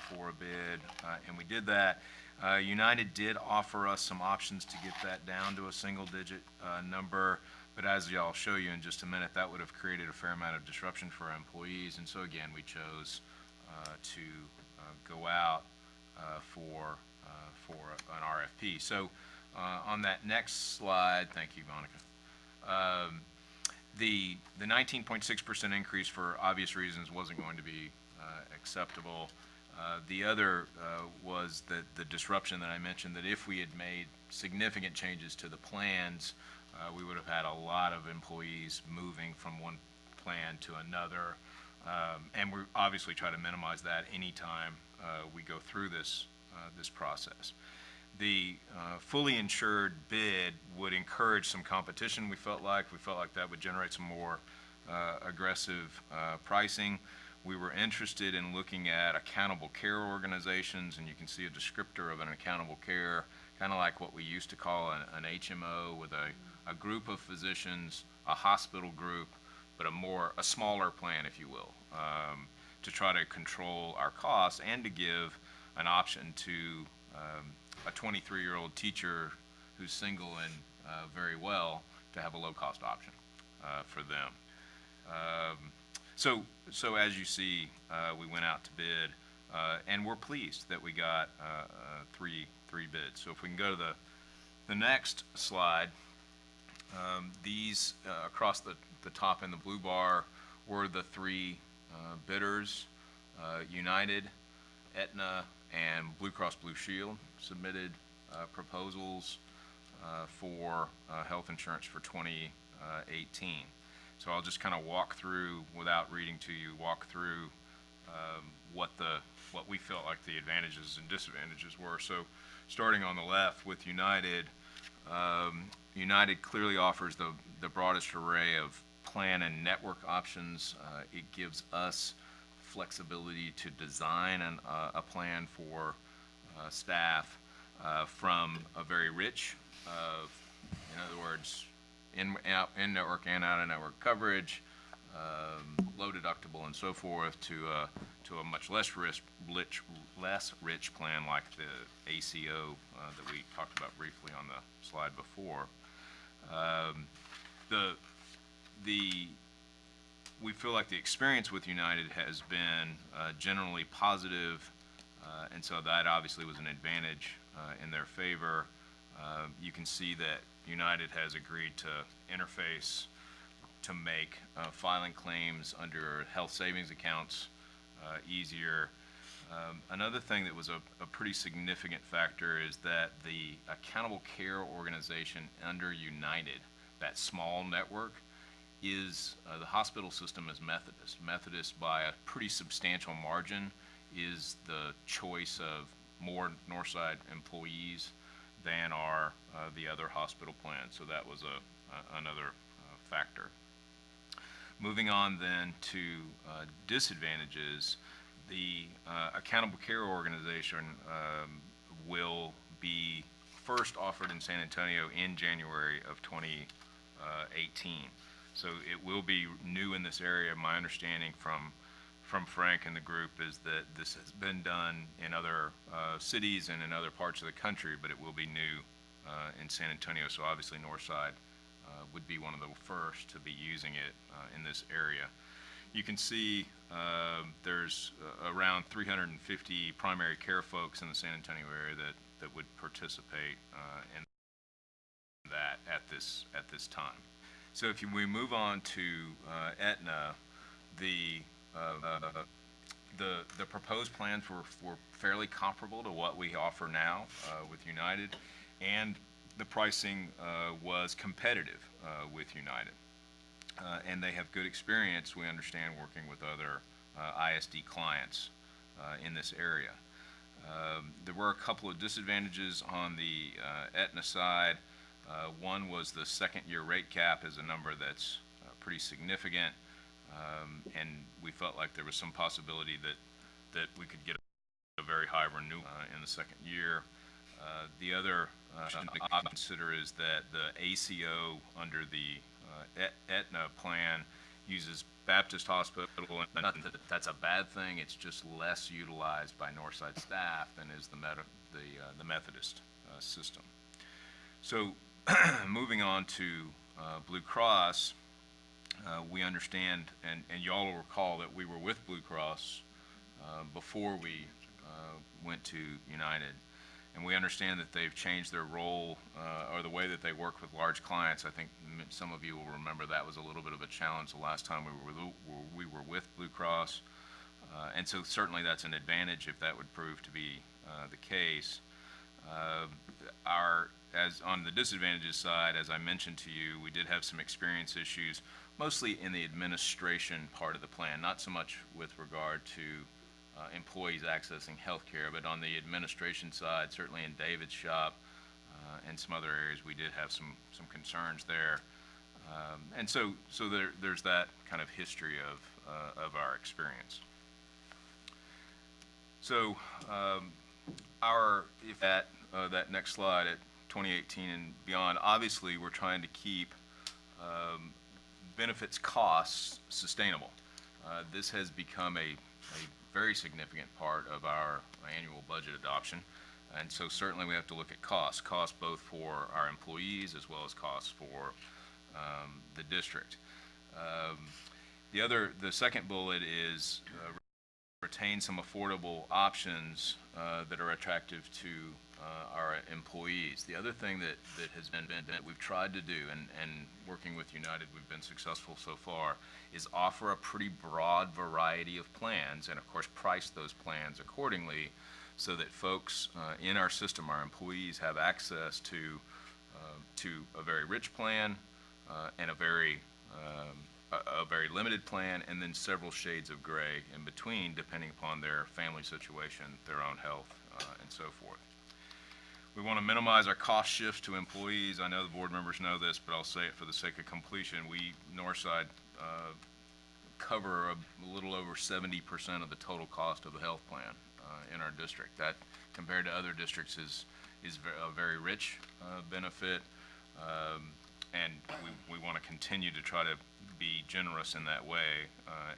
for a bid, and we did that. United did offer us some options to get that down to a single-digit number, but as I'll show you in just a minute, that would have created a fair amount of disruption for our employees, and so again, we chose to go out for an RFP. So on that next slide, thank you, Monica. The 19.6% increase, for obvious reasons, wasn't going to be acceptable. The other was the disruption that I mentioned, that if we had made significant changes to the plans, we would have had a lot of employees moving from one plan to another, and we obviously try to minimize that anytime we go through this process. The fully insured bid would encourage some competition, we felt like. We felt like that would generate some more aggressive pricing. We were interested in looking at accountable care organizations, and you can see a descriptor of an accountable care, kind of like what we used to call an HMO, with a group of physicians, a hospital group, but a smaller plan, if you will, to try to control our costs and to give an option to a 23-year-old teacher who's single and very well to have a low-cost option for them. So as you see, we went out to bid, and we're pleased that we got three bids. So if we can go to the next slide, these across the top in the blue bar were the 3 bidders. United, Aetna, and Blue Cross Blue Shield submitted proposals for health insurance for 2018. So I'll just kind of walk through, without reading to you, what we felt like the advantages and disadvantages were. So starting on the left with United, United clearly offers the broadest array of plan and network options. It gives us flexibility to design a plan for staff from a very rich, in other words, in-network and out-of-network coverage, low deductible and so forth, to a much less rich plan like the ACO that we talked about briefly on the slide before. We feel like the experience with United has been generally positive, and so that obviously was an advantage in their favor. You can see that United has agreed to interface to make filing claims under health savings accounts easier. Another thing that was a pretty significant factor is that the accountable care organization under United, that small network, is the hospital system is Methodist. Methodist, by a pretty substantial margin, is the choice of more Northside employees than are the other hospital plans. So that was another factor. Moving on then to disadvantages, the Accountable Care Organization will be first offered in San Antonio in January of 2018. So it will be new in this area. My understanding from Frank and the group is that this has been done in other cities and in other parts of the country, but it will be new in San Antonio. So obviously Northside would be one of the first to be using it in this area. You can see there's around 350 primary care folks in the San Antonio area that would participate in that at this time. So if we move on to Aetna, the proposed plans were fairly comparable to what we offer now with United, and the pricing was competitive with United. And they have good experience, we understand, working with other ISD clients in this area. There were a couple of disadvantages on the Aetna side. One was the second-year rate cap is a number that's pretty significant, and we felt like there was some possibility that we could get a very high renewal in the second year. The other option to consider is that the ACO under the Aetna plan uses Baptist Hospital, and not that that's a bad thing, it's just less utilized by Northside staff than is the Methodist system. So moving on to Blue Cross, we understand, and you all will recall that we were with Blue Cross before we went to United. And we understand that they've changed their role or the way that they work with large clients. I think some of you will remember that was a little bit of a challenge the last time we were with Blue Cross. And so certainly that's an advantage if that would prove to be the case. As on the disadvantages side, as I mentioned to you, we did have some experience issues, mostly in the administration part of the plan, not so much with regard to employees accessing health care, but on the administration side, certainly in David's shop and some other areas, we did have some concerns there. And so there's that kind of history of our experience. So if that next slide at 2018 and beyond, obviously we're trying to keep benefits costs sustainable. This has become a very significant part of our annual budget adoption, and so certainly we have to look at costs both for our employees as well as costs for the district. The second bullet is retain some affordable options that are attractive to our employees. The other thing that has been that we've tried to do, and working with United we've been successful so far, is offer a pretty broad variety of plans and of course price those plans accordingly so that folks in our system, our employees, have access to a very rich plan and a very limited plan, and then several shades of gray in between depending upon their family situation, their own health, and so forth. We want to minimize our cost shifts to employees. I know the board members know this, but I'll say it for the sake of completion. We, Northside, cover a little over 70% of the total cost of a health plan in our district. That, compared to other districts, is a very rich benefit, and we want to continue to try to be generous in that way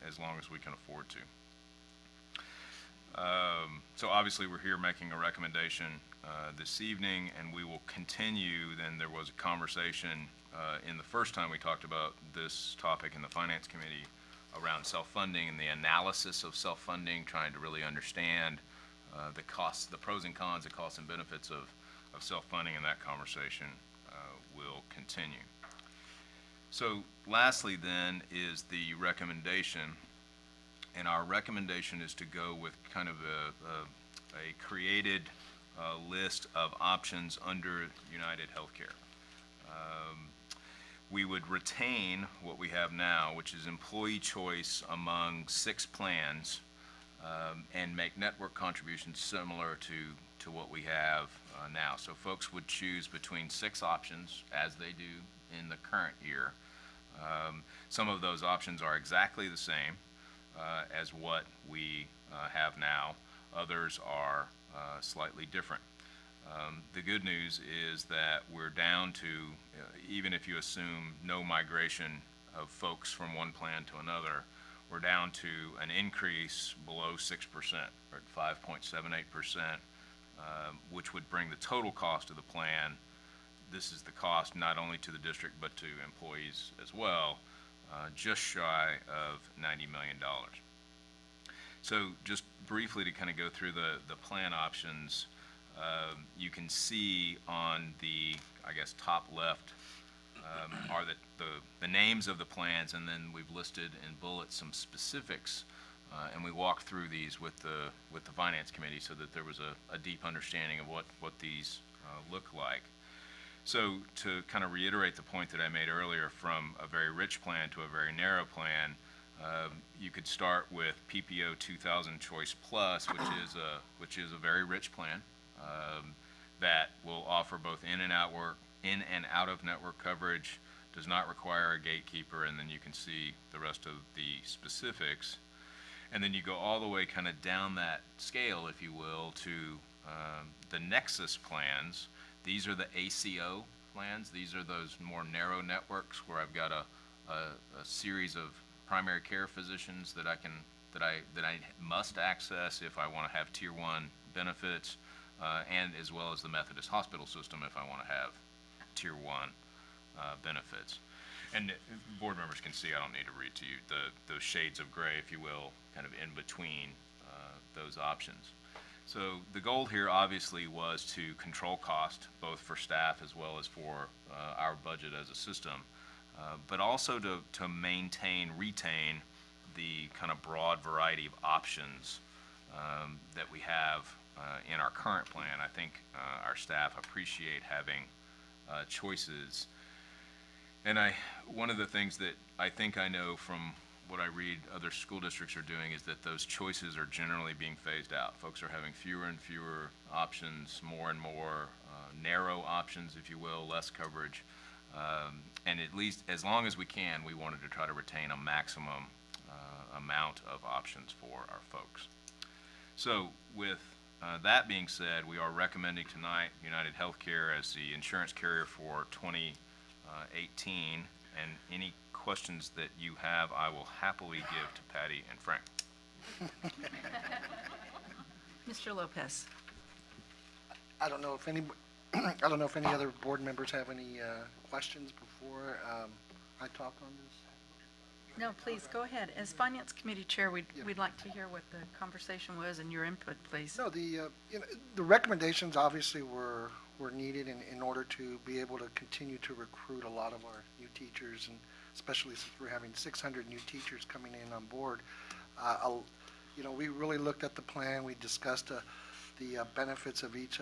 as long as we can afford to. So obviously we're here making a recommendation this evening, and we will continue. Then there was a conversation in the first time we talked about this topic in the Finance Committee around self-funding and the analysis of self-funding, trying to really understand the costs, the pros and cons, the costs and benefits of self-funding, and that conversation will continue. So lastly then is the recommendation, and our recommendation is to go with kind of a created list of options under United Healthcare. We would retain what we have now, which is employee choice among 6 plans, and make network contributions similar to what we have now. So folks would choose between 6 options, as they do in the current year. Some of those options are exactly the same as what we have now. Others are slightly different. The good news is that we're down to, even if you assume no migration of folks from one plan to another, we're down to an increase below 6%, or at 5.78%, which would bring the total cost of the plan, this is the cost not only to the district but to employees as well, just shy of $90 million. So just briefly to kind of go through the plan options, you can see on the, I guess, top left are the names of the plans, and then we've listed in bullets some specifics, and we walked through these with the Finance Committee so that there was a deep understanding of what these look like. So to kind of reiterate the point that I made earlier, from a very rich plan to a very narrow plan, you could start with PPO 2000 Choice Plus, which is a very rich plan that will offer both in and out of network coverage, does not require a gatekeeper, and then you can see the rest of the specifics. And then you go all the way kind of down that scale, if you will, to the Nexus plans. These are the ACO plans. These are those more narrow networks where I've got a series of primary care physicians that I must access if I want to have Tier 1 benefits, and as well as the Methodist hospital system if I want to have Tier 1 benefits. And board members can see, I don't need to read to you, those shades of gray, if you will, kind of in between those options. So the goal here obviously was to control cost, both for staff as well as for our budget as a system, but also to retain the kind of broad variety of options that we have in our current plan. I think our staff appreciate having choices. And one of the things that I think I know from what I read other school districts are doing is that those choices are generally being phased out. Folks are having fewer and fewer options, more and more narrow options, if you will, less coverage. And at least as long as we can, we wanted to try to retain a maximum amount of options for our folks. So with that being said, we are recommending tonight United Healthcare as the insurance carrier for 2018, and any questions that you have, I will happily give to Patty and Frank. Mr. Lopez. I don't know if any other board members have any questions before I talk on this. No, please, go ahead. As Finance Committee Chair, we'd like to hear what the conversation was and your input, please. No, the recommendations obviously were needed in order to be able to continue to recruit a lot of our new teachers, and especially since we're having 600 new teachers coming in on board. We really looked at the plan. We discussed the benefits of each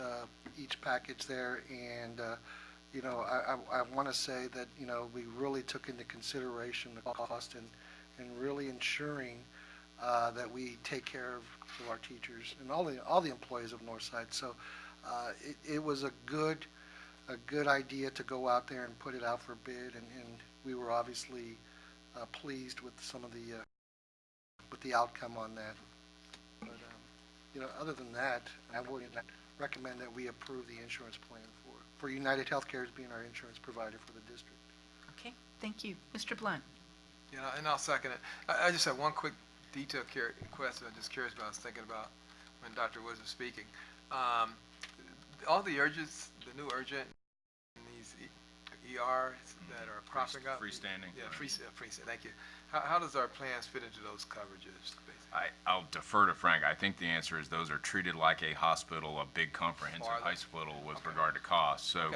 package there, and I want to say that we really took into consideration the cost and really ensuring that we take care of our teachers and all the employees of Northside. So it was a good idea to go out there and put it out for bid, and we were obviously pleased with some of the outcome on that. But other than that, I would recommend that we approve the insurance plan for United Healthcare as being our insurance provider for the district. Okay, thank you. Mr. Blunt. Yeah, and I'll second it. I just have one quick detail question I'm just curious about. I was thinking about when Dr. Woods was speaking. All the urgents, the new urgent, and these ERs that are cropping up. Freestanding. Yeah, freestanding. Thank you. How does our plans fit into those coverages, basically? I'll defer to Frank. I think the answer is those are treated like a hospital, a big comprehensive hospital with regard to cost. So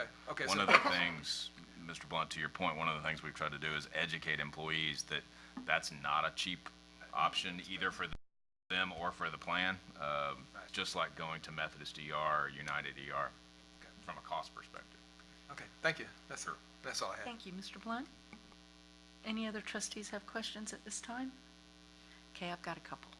one of the things, Mr. Blunt, to your point, one of the things we've tried to do is educate employees that that's not a cheap option either for them or for the plan, just like going to Methodist ER or United ER from a cost perspective. Okay, thank you. That's all I have. Thank you, Mr. Blunt. Any other trustees have questions at this time? Okay, I've got a couple.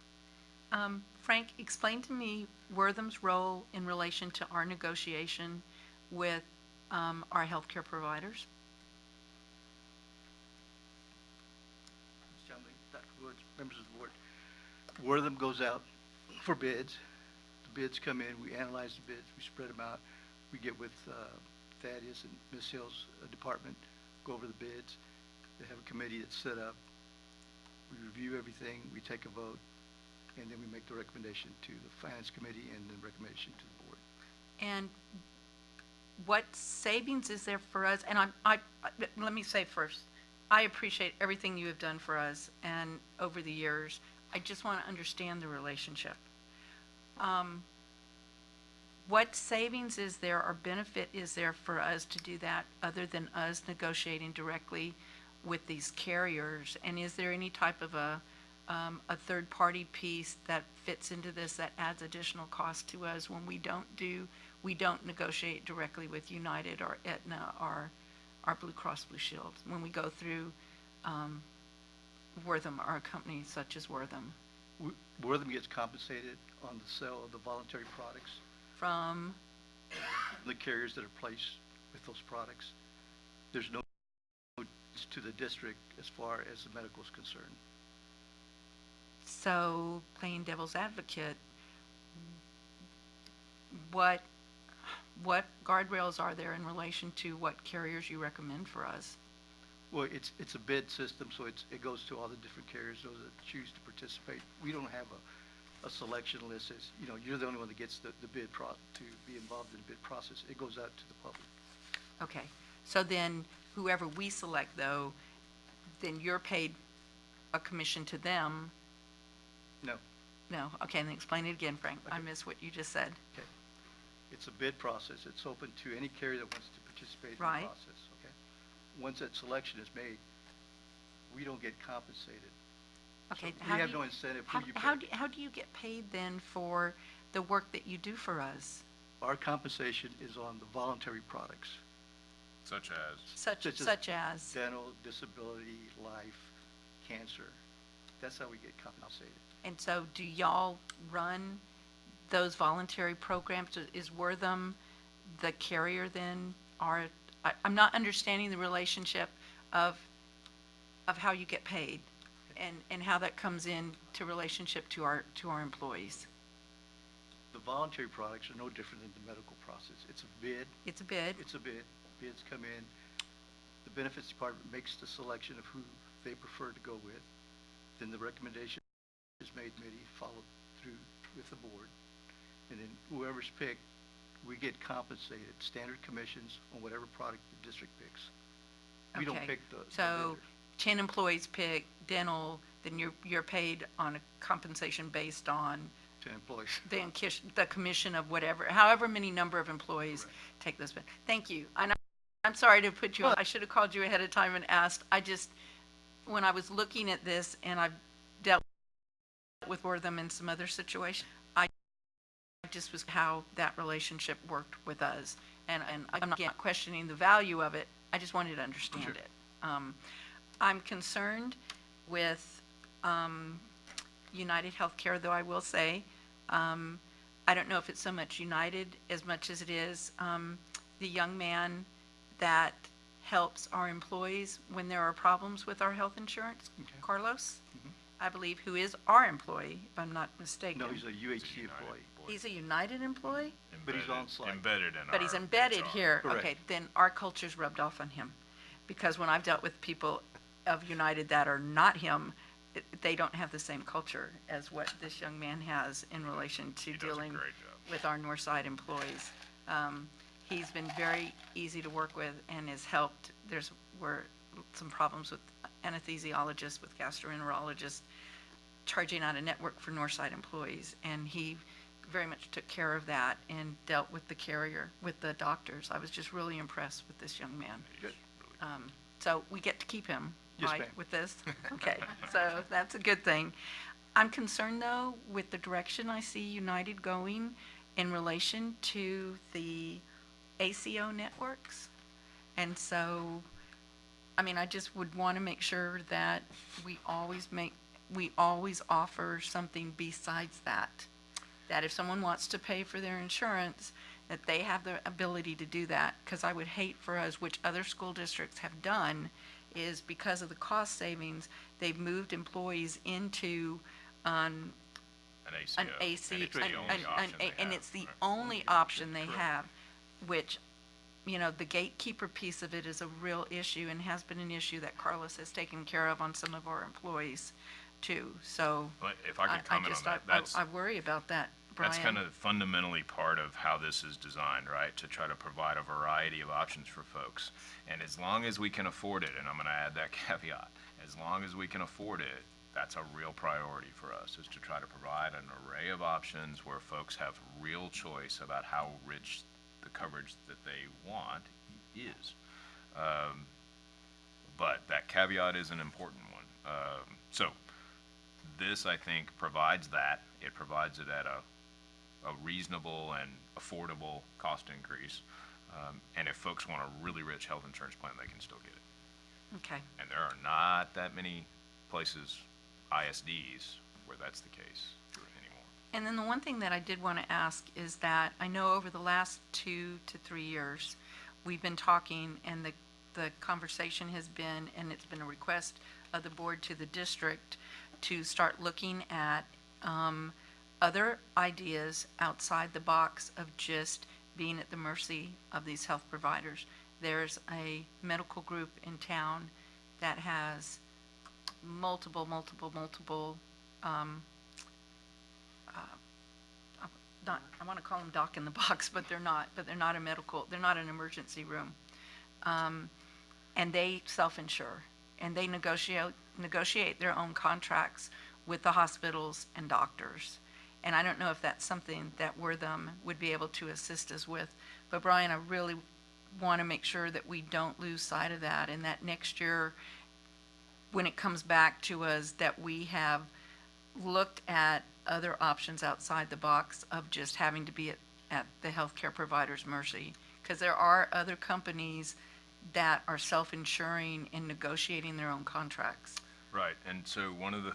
Frank, explain to me Wortham's role in relation to our negotiation with our healthcare providers. Ms. Chumley, Dr. Woods, members of the board. Wortham goes out for bids. The bids come in, we analyze the bids, we spread them out. We get with Thaddeus and Ms. Hill's department, go over the bids. They have a committee that's set up. We review everything, we take a vote, and then we make the recommendation to the finance committee and the recommendation to the board. And what savings is there for us? And let me say first, I appreciate everything you have done for us and over the years. I just want to understand the relationship. What savings is there or benefit is there for us to do that other than us negotiating directly with these carriers? And is there any type of a third-party piece that fits into this that adds additional cost to us when we don't negotiate directly with United or Aetna or our Blue Cross Blue Shield when we go through Wortham or a company such as Wortham? Wortham gets compensated on the sale of the voluntary products From the carriers that are placed with those products. There's no to the district as far as the medical is concerned. So, playing devil's advocate, what guardrails are there in relation to what carriers you recommend for us? Well, it's a bid system, so it goes to all the different carriers, those that choose to participate. We don't have a selection list. As you know, you're the only one that gets the bid to be involved in the bid process. It goes out to the public. Okay, so then whoever we select, though, then you're paid a commission to them. No. No. Okay, then explain it again, Frank. Okay. I missed what you just said. Okay. It's a bid process. It's open to any carrier that wants to participate in Right. the process. Okay. Once that selection is made, we don't get compensated. Okay. So we have no incentive who you pay. How do you get paid then for the work that you do for us? Our compensation is on the voluntary products. Such as? Such as? Dental, disability, life, cancer. That's how we get compensated. And so do y'all run those voluntary programs? Is Wortham the carrier then? I'm not understanding the relationship of how you get paid and how that comes in to relationship to our employees. The voluntary products are no different than the medical process. It's a bid. It's a bid. It's a bid. Bids come in. The benefits department makes the selection of who they prefer to go with. Then the recommendation is made, committee followed through with the board. And then whoever's picked, we get compensated, standard commissions on whatever product the district picks. We don't Okay. pick the So vendors. 10 employees pick dental, then you're paid on a compensation based on 10 employees. the commission of whatever, however many number of employees take this. Thank you. I'm sorry to put you on. I should have called you ahead of time and asked. When I was looking at this and I've dealt with Wortham in some other situations, I just was how that relationship worked with us. And I'm not questioning the value of it. I just wanted to understand it. I'm concerned with United Healthcare, though I will say, I don't know if it's so much United as much as it is the young man that helps our employees when there are problems with our health insurance, Carlos, I believe, who is our employee, if I'm not mistaken. No, he's a UHC employee. He's a United employee? But he's on site. Embedded in But he's embedded HR. here. Correct. Okay, then our culture's rubbed off on him. Because when I've dealt with people of United that are not him, they don't have the same culture as what this young man has in relation to dealing with our Northside employees. He's been very easy to work with and has helped. Were some problems with anesthesiologists, with gastroenterologists, charging out a network for Northside employees. And he very much took care of that and dealt with the carrier, with the doctors. I was just really impressed with this young man. Good. So we get to keep him, Yes, right, ma'am. with this? Okay, so that's a good thing. I'm concerned, though, with the direction I see United going in relation to the ACO networks. And so, I mean, I just would want to make sure that we always offer something besides that. That if someone wants to pay for their insurance, that they have the ability to do that. Because I would hate for us, which other school districts have done, is because of the cost savings, they've moved employees into an AC, and it's the only option they have, which, you know, the gatekeeper piece of it is a real issue and has been an issue that Carlos has taken care of on some of our employees too. So But if I could comment on that, I worry about that, Brian. that's kind of fundamentally part of how this is designed, right? To try to provide a variety of options for folks. And as long as we can afford it, and I'm going to add that caveat, as long as we can afford it, that's a real priority for us, is to try to provide an array of options where folks have real choice about how rich the coverage that they want is. But that caveat is an important one. So this, I think, provides that. It provides it at a reasonable and affordable cost increase. And if folks want a really rich health insurance plan, they can still get it. Okay. And there are not that many places, ISDs, where that's the case anymore. And then the one thing that I did want to ask is that I know over the last 2 to 3 years, we've been talking, and the conversation has been, and it's been a request of the board to the district to start looking at other ideas outside the box of just being at the mercy of these health providers. There's a medical group in town that has multiple, I want to call them doc in the box, but they're not an emergency room. And they self-insure, and they negotiate their own contracts with the hospitals and doctors. And I don't know if that's something that Wortham would be able to assist us with. But Brian, I really want to make sure that we don't lose sight of that, and that next year, when it comes back to us, that we have looked at other options outside the box of just having to be at the healthcare provider's mercy. Because there are other companies that are self-insuring and negotiating their own contracts. Right, and so one of the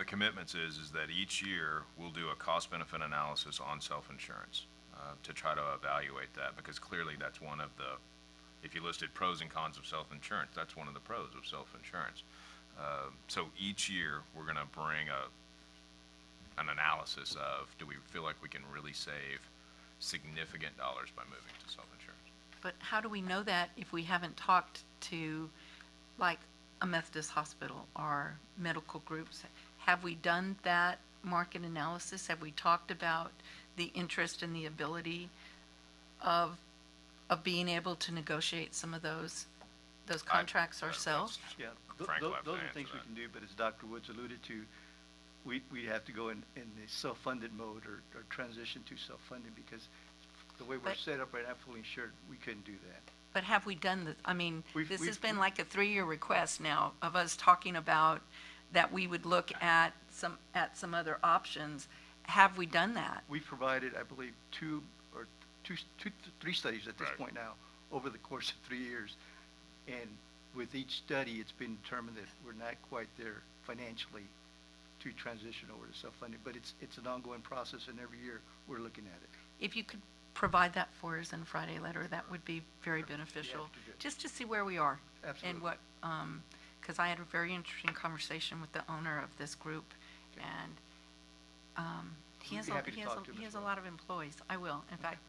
commitments is that each year we'll do a cost-benefit analysis on self-insurance to try to evaluate that, because clearly that's one of the, if you listed pros and cons of self-insurance, that's one of the pros of self-insurance. So each year we're going to bring an analysis of, do we feel like we can really save significant dollars by moving to self-insurance? But how do we know that if we haven't talked to, like, a Methodist hospital or medical groups? Have we done that market analysis? Have we talked about the interest and the ability of being able to negotiate some of those contracts ourselves? Yeah, Frank will have to those are answer things we that. can do, but as Dr. Woods alluded to, we have to go in the self-funded mode or transition to self-funding, because the way we're set up right now, fully insured, we couldn't do that. But have we done this? I mean, this has been like a 3-year request now of us talking about that we would look at some other options. Have we done that? We provided, I believe, 2 or 3 studies at this point now over the course of 3 years. And with each study, it's been determined that we're not quite there financially to transition over to self-funding. But it's an ongoing process, and every year we're looking at it. If you could provide that for us in a Friday letter, that would be very beneficial, just to see where we are. Absolutely. And what, because I had a very interesting conversation with the owner of this group, and he has a lot of employees. I will. In fact,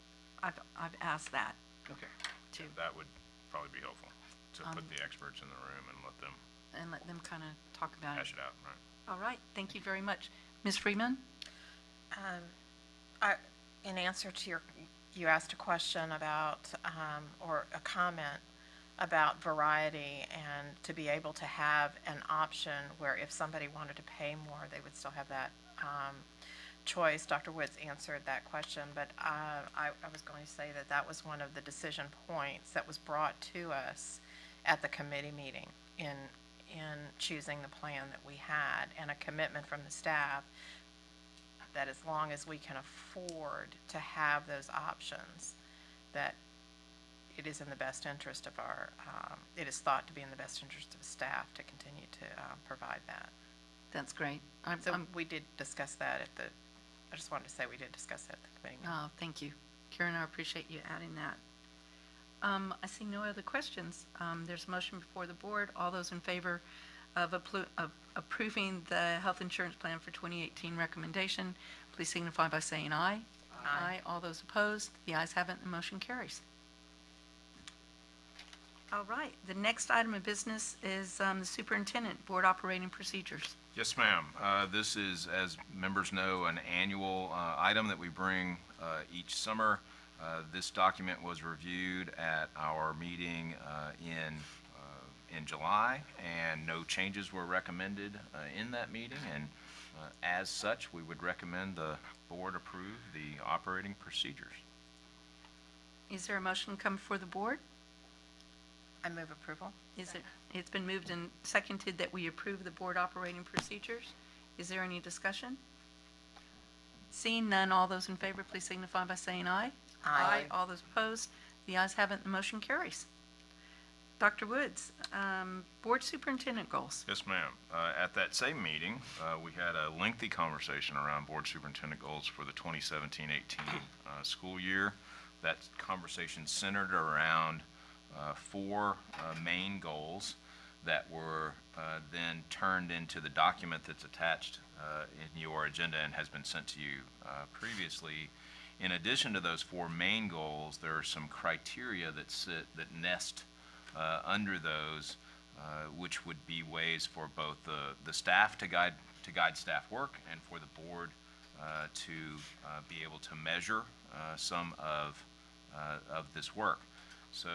I've asked that. Okay. Too. That would probably be helpful, to put the experts in the room and let them kind of talk about hash it out, right? All right. Thank you very much. Ms. Freeman? In answer to you asked a question about, or a comment about variety, and to be able to have an option where if somebody wanted to pay more, they would still have that choice. Dr. Woods answered that question, but I was going to say that was one of the decision points that was brought to us at the committee meeting in choosing the plan that we had, and a commitment from the staff that as long as we can afford to have those options, that it is in the best interest of our, it is thought to be in the best interest of staff to continue to provide that. That's great. So we did discuss that at the, I just wanted to say we did discuss that at the committee meeting. Oh, thank you. Karen, I appreciate you adding that. I see no other questions. There's a motion before the board. All those in favor of approving the health insurance plan for 2018 recommendation, please signify by saying aye. Aye. All those opposed, the ayes have it, and the motion carries. All right, the next item of business is the superintendent board operating procedures. Yes, ma'am. This is, as members know, an annual item that we bring each summer. This document was reviewed at our meeting in July, and no changes were recommended in that meeting. And as such, we would recommend the board approve the operating procedures. Is there a motion to come before the board? I move approval. It's been moved and seconded that we approve the board operating procedures. Is there any discussion? Seeing none, all those in favor, please signify by saying aye. Aye. All those opposed, the ayes have it, and the motion carries. Dr. Woods, board superintendent goals. Yes, ma'am. At that same meeting, we had a lengthy conversation around board superintendent goals for the 2017-18 school year. That conversation centered around 4 main goals that were then turned into the document that's attached in your agenda and has been sent to you previously. In addition to those 4 main goals, there are some criteria that nest under those, which would be ways for both the staff to guide staff work and for the board to be able to measure some of this work. So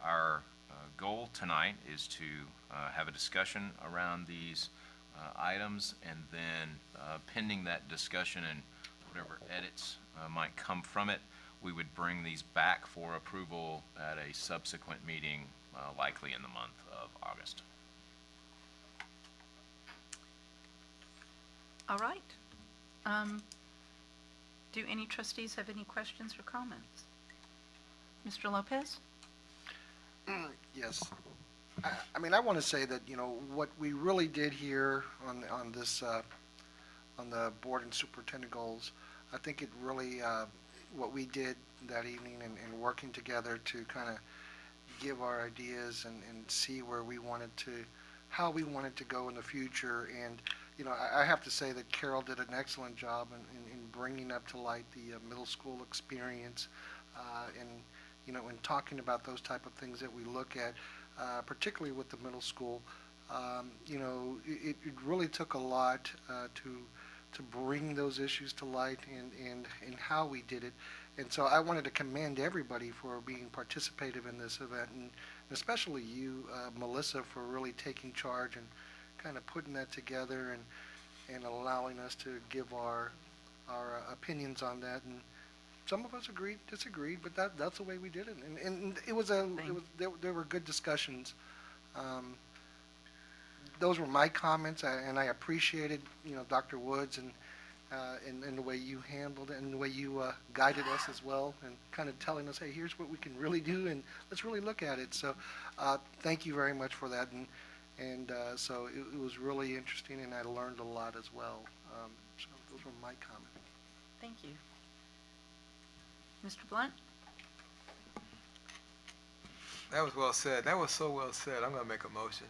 our goal tonight is to have a discussion around these items, and then pending that discussion and whatever edits might come from it, we would bring these back for approval at a subsequent meeting, likely in the month of August. All right. Do any trustees have any questions or comments? Mr. Lopez? Yes. I mean, I want to say that, you know, what we really did here on this, on the board and superintendent goals, I think it really, what we did that evening and working together to kind of give our ideas and see where we wanted to, how we wanted to go in the future. And, you know, I have to say that Carol did an excellent job in bringing up to light the middle school experience and, you know, in talking about those type of things that we look at, particularly with the middle school. You know, it really took a lot to bring those issues to light and how we did it. And so I wanted to commend everybody for being participative in this event, and especially you, Melissa, for really taking charge and kind of putting that together and allowing us to give our opinions on that. And some of us agreed, disagreed, but that's the way we did it. And it was there were good discussions. Those were my comments, and I appreciated, you know, Dr. Woods and the way you handled it and the way you guided us as well, and kind of telling us, hey, here's what we can really do, and let's really look at it. So thank you very much for that. And so it was really interesting, and I learned a lot as well. So those were my comments. Thank you. Mr. Blunt? That was well said. That was so well said. I'm going to make a motion.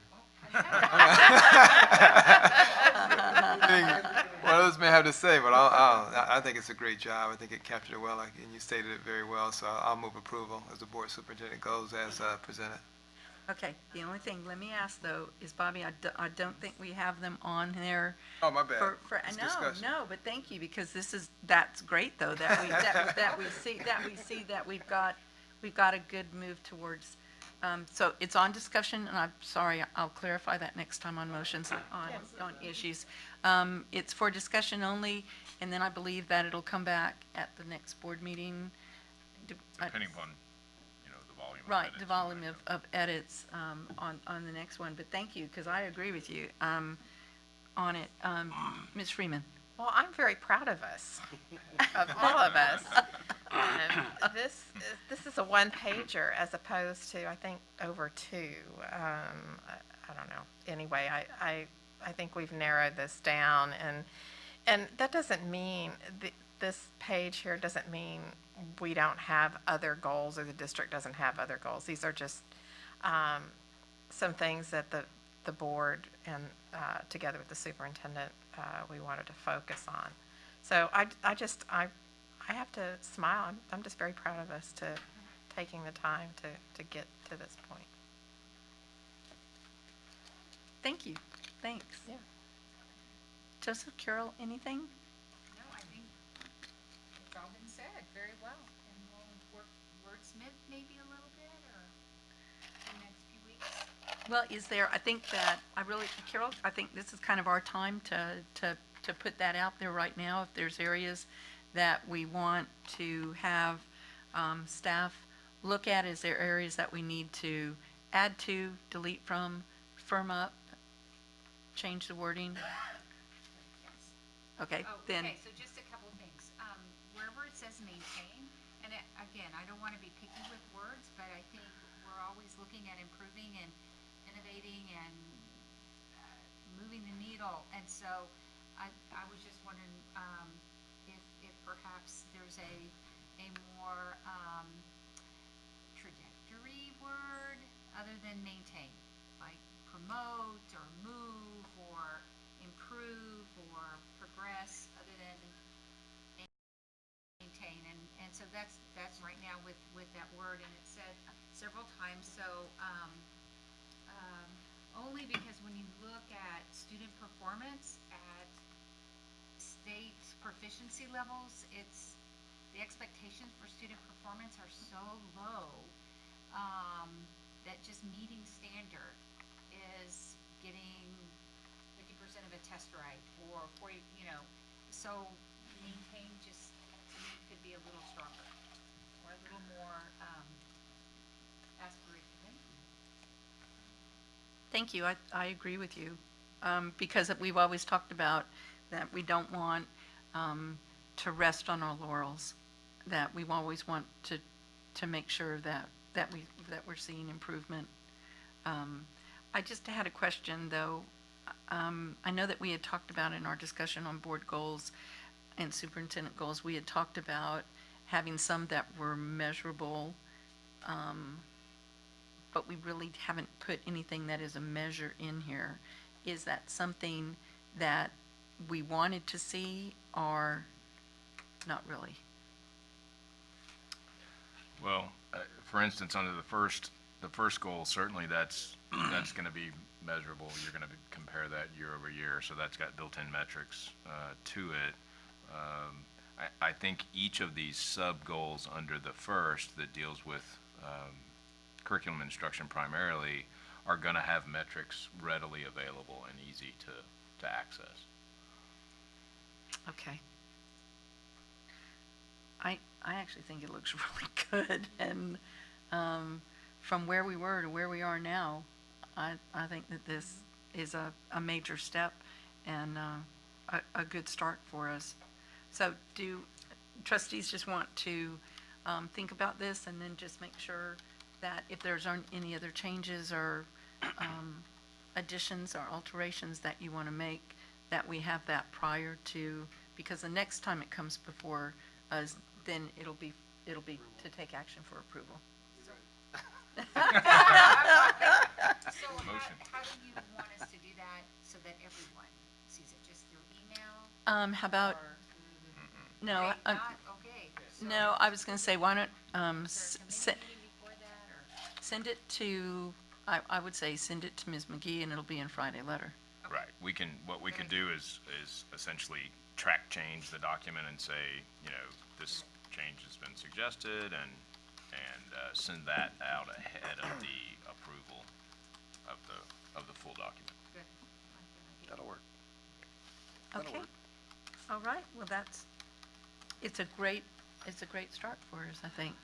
What others may have to say, but I think it's a great job. I think it captured it well, and you stated it very well. So I'll move approval as the board superintendent goes as presented. Okay. The only thing, let me ask though, is Bobby, I don't think we have them on there. Oh, my bad. No, but thank you, because that's great though, that we see that we've got a good move towards. So it's on discussion, and I'm sorry, I'll clarify that next time on motions on issues. It's for discussion only, and then I believe that it'll come back at the next board meeting. Depending upon, you know, the volume. Right, the volume of edits on the next one. But thank you, because I agree with you on it. Ms. Freeman. Well, I'm very proud of us, of all of us. This is a one-pager as opposed to, I think, over two. I don't know. Anyway, I think we've narrowed this down, and that doesn't mean, this page here doesn't mean we don't have other goals or the district doesn't have other goals. These are just some things that the board and together with the superintendent, we wanted to focus on. So I have to smile. I'm just very proud of us to taking the time to get to this point. Thank you. Thanks. Yeah. Joseph, Carol, anything? No, I think it's all been said very well. And we'll wordsmith maybe a little bit or the next few weeks. Well, I think that, Carol, I think this is kind of our time to put that out there right now. If there's areas that we want to have staff look at, is there areas that we need to add to, delete from, firm up, change the wording? Okay, then. Okay, so just a couple of things. Wherever it says maintain, and again, I don't want to be picky with words, but I think we're always looking at improving and innovating and moving the needle. And so I was just wondering if perhaps there's a more trajectory word other than maintain, like promote or move or improve or progress other than maintain. And so that's right now with that word, and it said several times. So only because when you look at student performance at state proficiency levels, the expectations for student performance are so low that just meeting standard is getting 50% of a test right, or 40, so maintain just to me could be a little stronger or a little more aspirational. Thank you. I agree with you, because we've always talked about that we don't want to rest on our laurels, that we always want to make sure that we're seeing improvement. I just had a question though. I know that we had talked about in our discussion on board goals and superintendent goals, we had talked about having some that were measurable, but we really haven't put anything that is a measure in here. Is that something that we wanted to see or not really? Well, for instance, under the first goal, certainly that's going to be measurable. You're going to compare that year over year, so that's got built-in metrics to it. I think each of these sub-goals under the first that deals with curriculum instruction primarily are going to have metrics readily available and easy to access. Okay. I actually think it looks really good, and from where we were to where we are now, I think that this is a major step and a good start for us. So do trustees just want to think about this and then just make sure that if there's any other changes or additions or alterations that you want to make, that we have that prior to, because the next time it comes before us, then it'll be to take action for approval. So how do you want us to do that so that everyone sees it? Just through email? How about, no, Okay, okay. So no, I was going to say, why don't is there a committee meeting before that, or? send it to, I would say send it to Ms. McGee and it'll be in Friday letter. Right. What we can do is essentially track change the document and say, this change has been suggested, and send that out ahead of the approval of the full document. Good. That'll work. Okay. All right. Well, it's a great start for us, I think.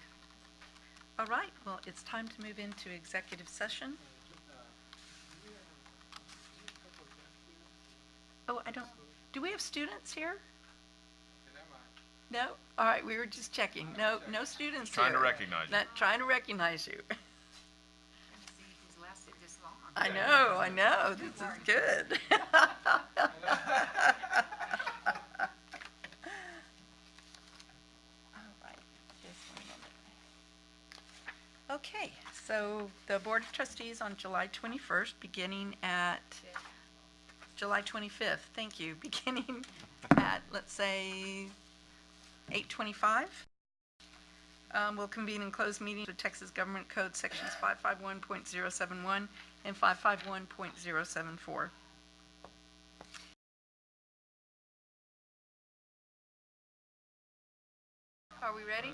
All right. Well, it's time to move into executive session. Oh, do we have students here? No? All right, we were just checking. No, no students here. Trying to recognize you. Not trying to recognize you. He's lasted this long. I know. This is good. Okay, so the Board of Trustees on July 21st, beginning at July 25th, thank you, beginning at, let's say, 8:25. We'll convene in closed meeting with Texas Government Code Sections 551.071 and 551.074. Are we ready?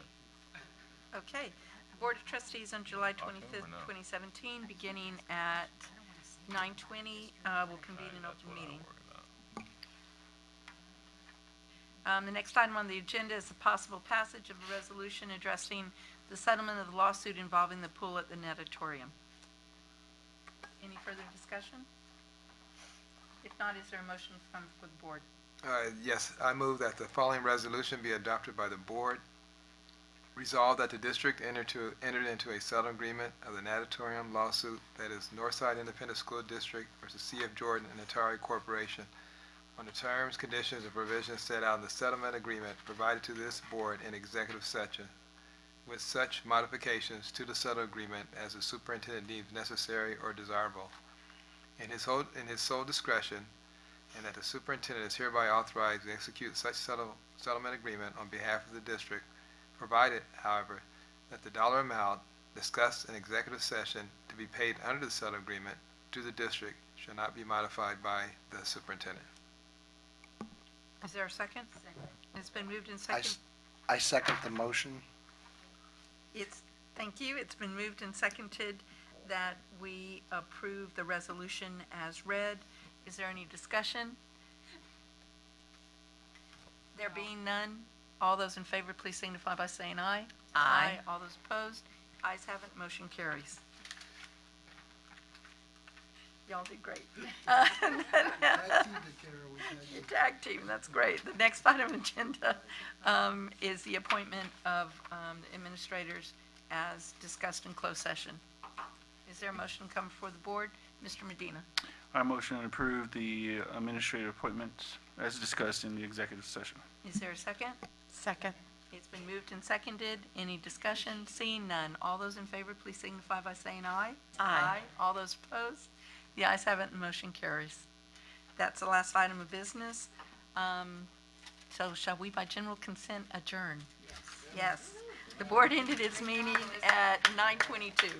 Okay. Board of Trustees on July 25th, 2017, beginning at 9:20, will convene an open meeting. The next item on the agenda is the possible passage of a resolution addressing the settlement of the lawsuit involving the pool at the natatorium. Any further discussion? If not, is there a motion from the board? Yes, I move that the following resolution be adopted by the board. Resolved that the district entered into a settlement agreement of the natatorium lawsuit, that is Northside Independent School District versus C F Jordan and Atari Corporation, on the terms, conditions, and provisions set out in the settlement agreement provided to this board in executive session, with such modifications to the settlement agreement as the superintendent deems necessary or desirable, in his sole discretion, and that the superintendent is hereby authorized to execute such settlement agreement on behalf of the district, provided, however, that the dollar amount discussed in executive session to be paid under the settlement agreement to the district shall not be modified by the superintendent. Is there a second? Second. It's been moved and seconded. I second the motion. Thank you. It's been moved and seconded that we approve the resolution as read. Is there any discussion? There being none, all those in favor, please signify by saying aye. Aye. All those opposed? Ayes have it, motion carries. Y'all did great. You tag team, that's great. The next item on the agenda is the appointment of the administrators as discussed in closed session. Is there a motion to come before the board? Mr. Medina. I motion to approve the administrative appointments as discussed in the executive session. Is there a second? Second. It's been moved and seconded. Any discussion? Seeing none. All those in favor, please signify by saying aye. Aye. All those opposed? The ayes have it and motion carries. That's the last item of business. So shall we by general consent adjourn? Yes. The board ended its meeting at 9:22.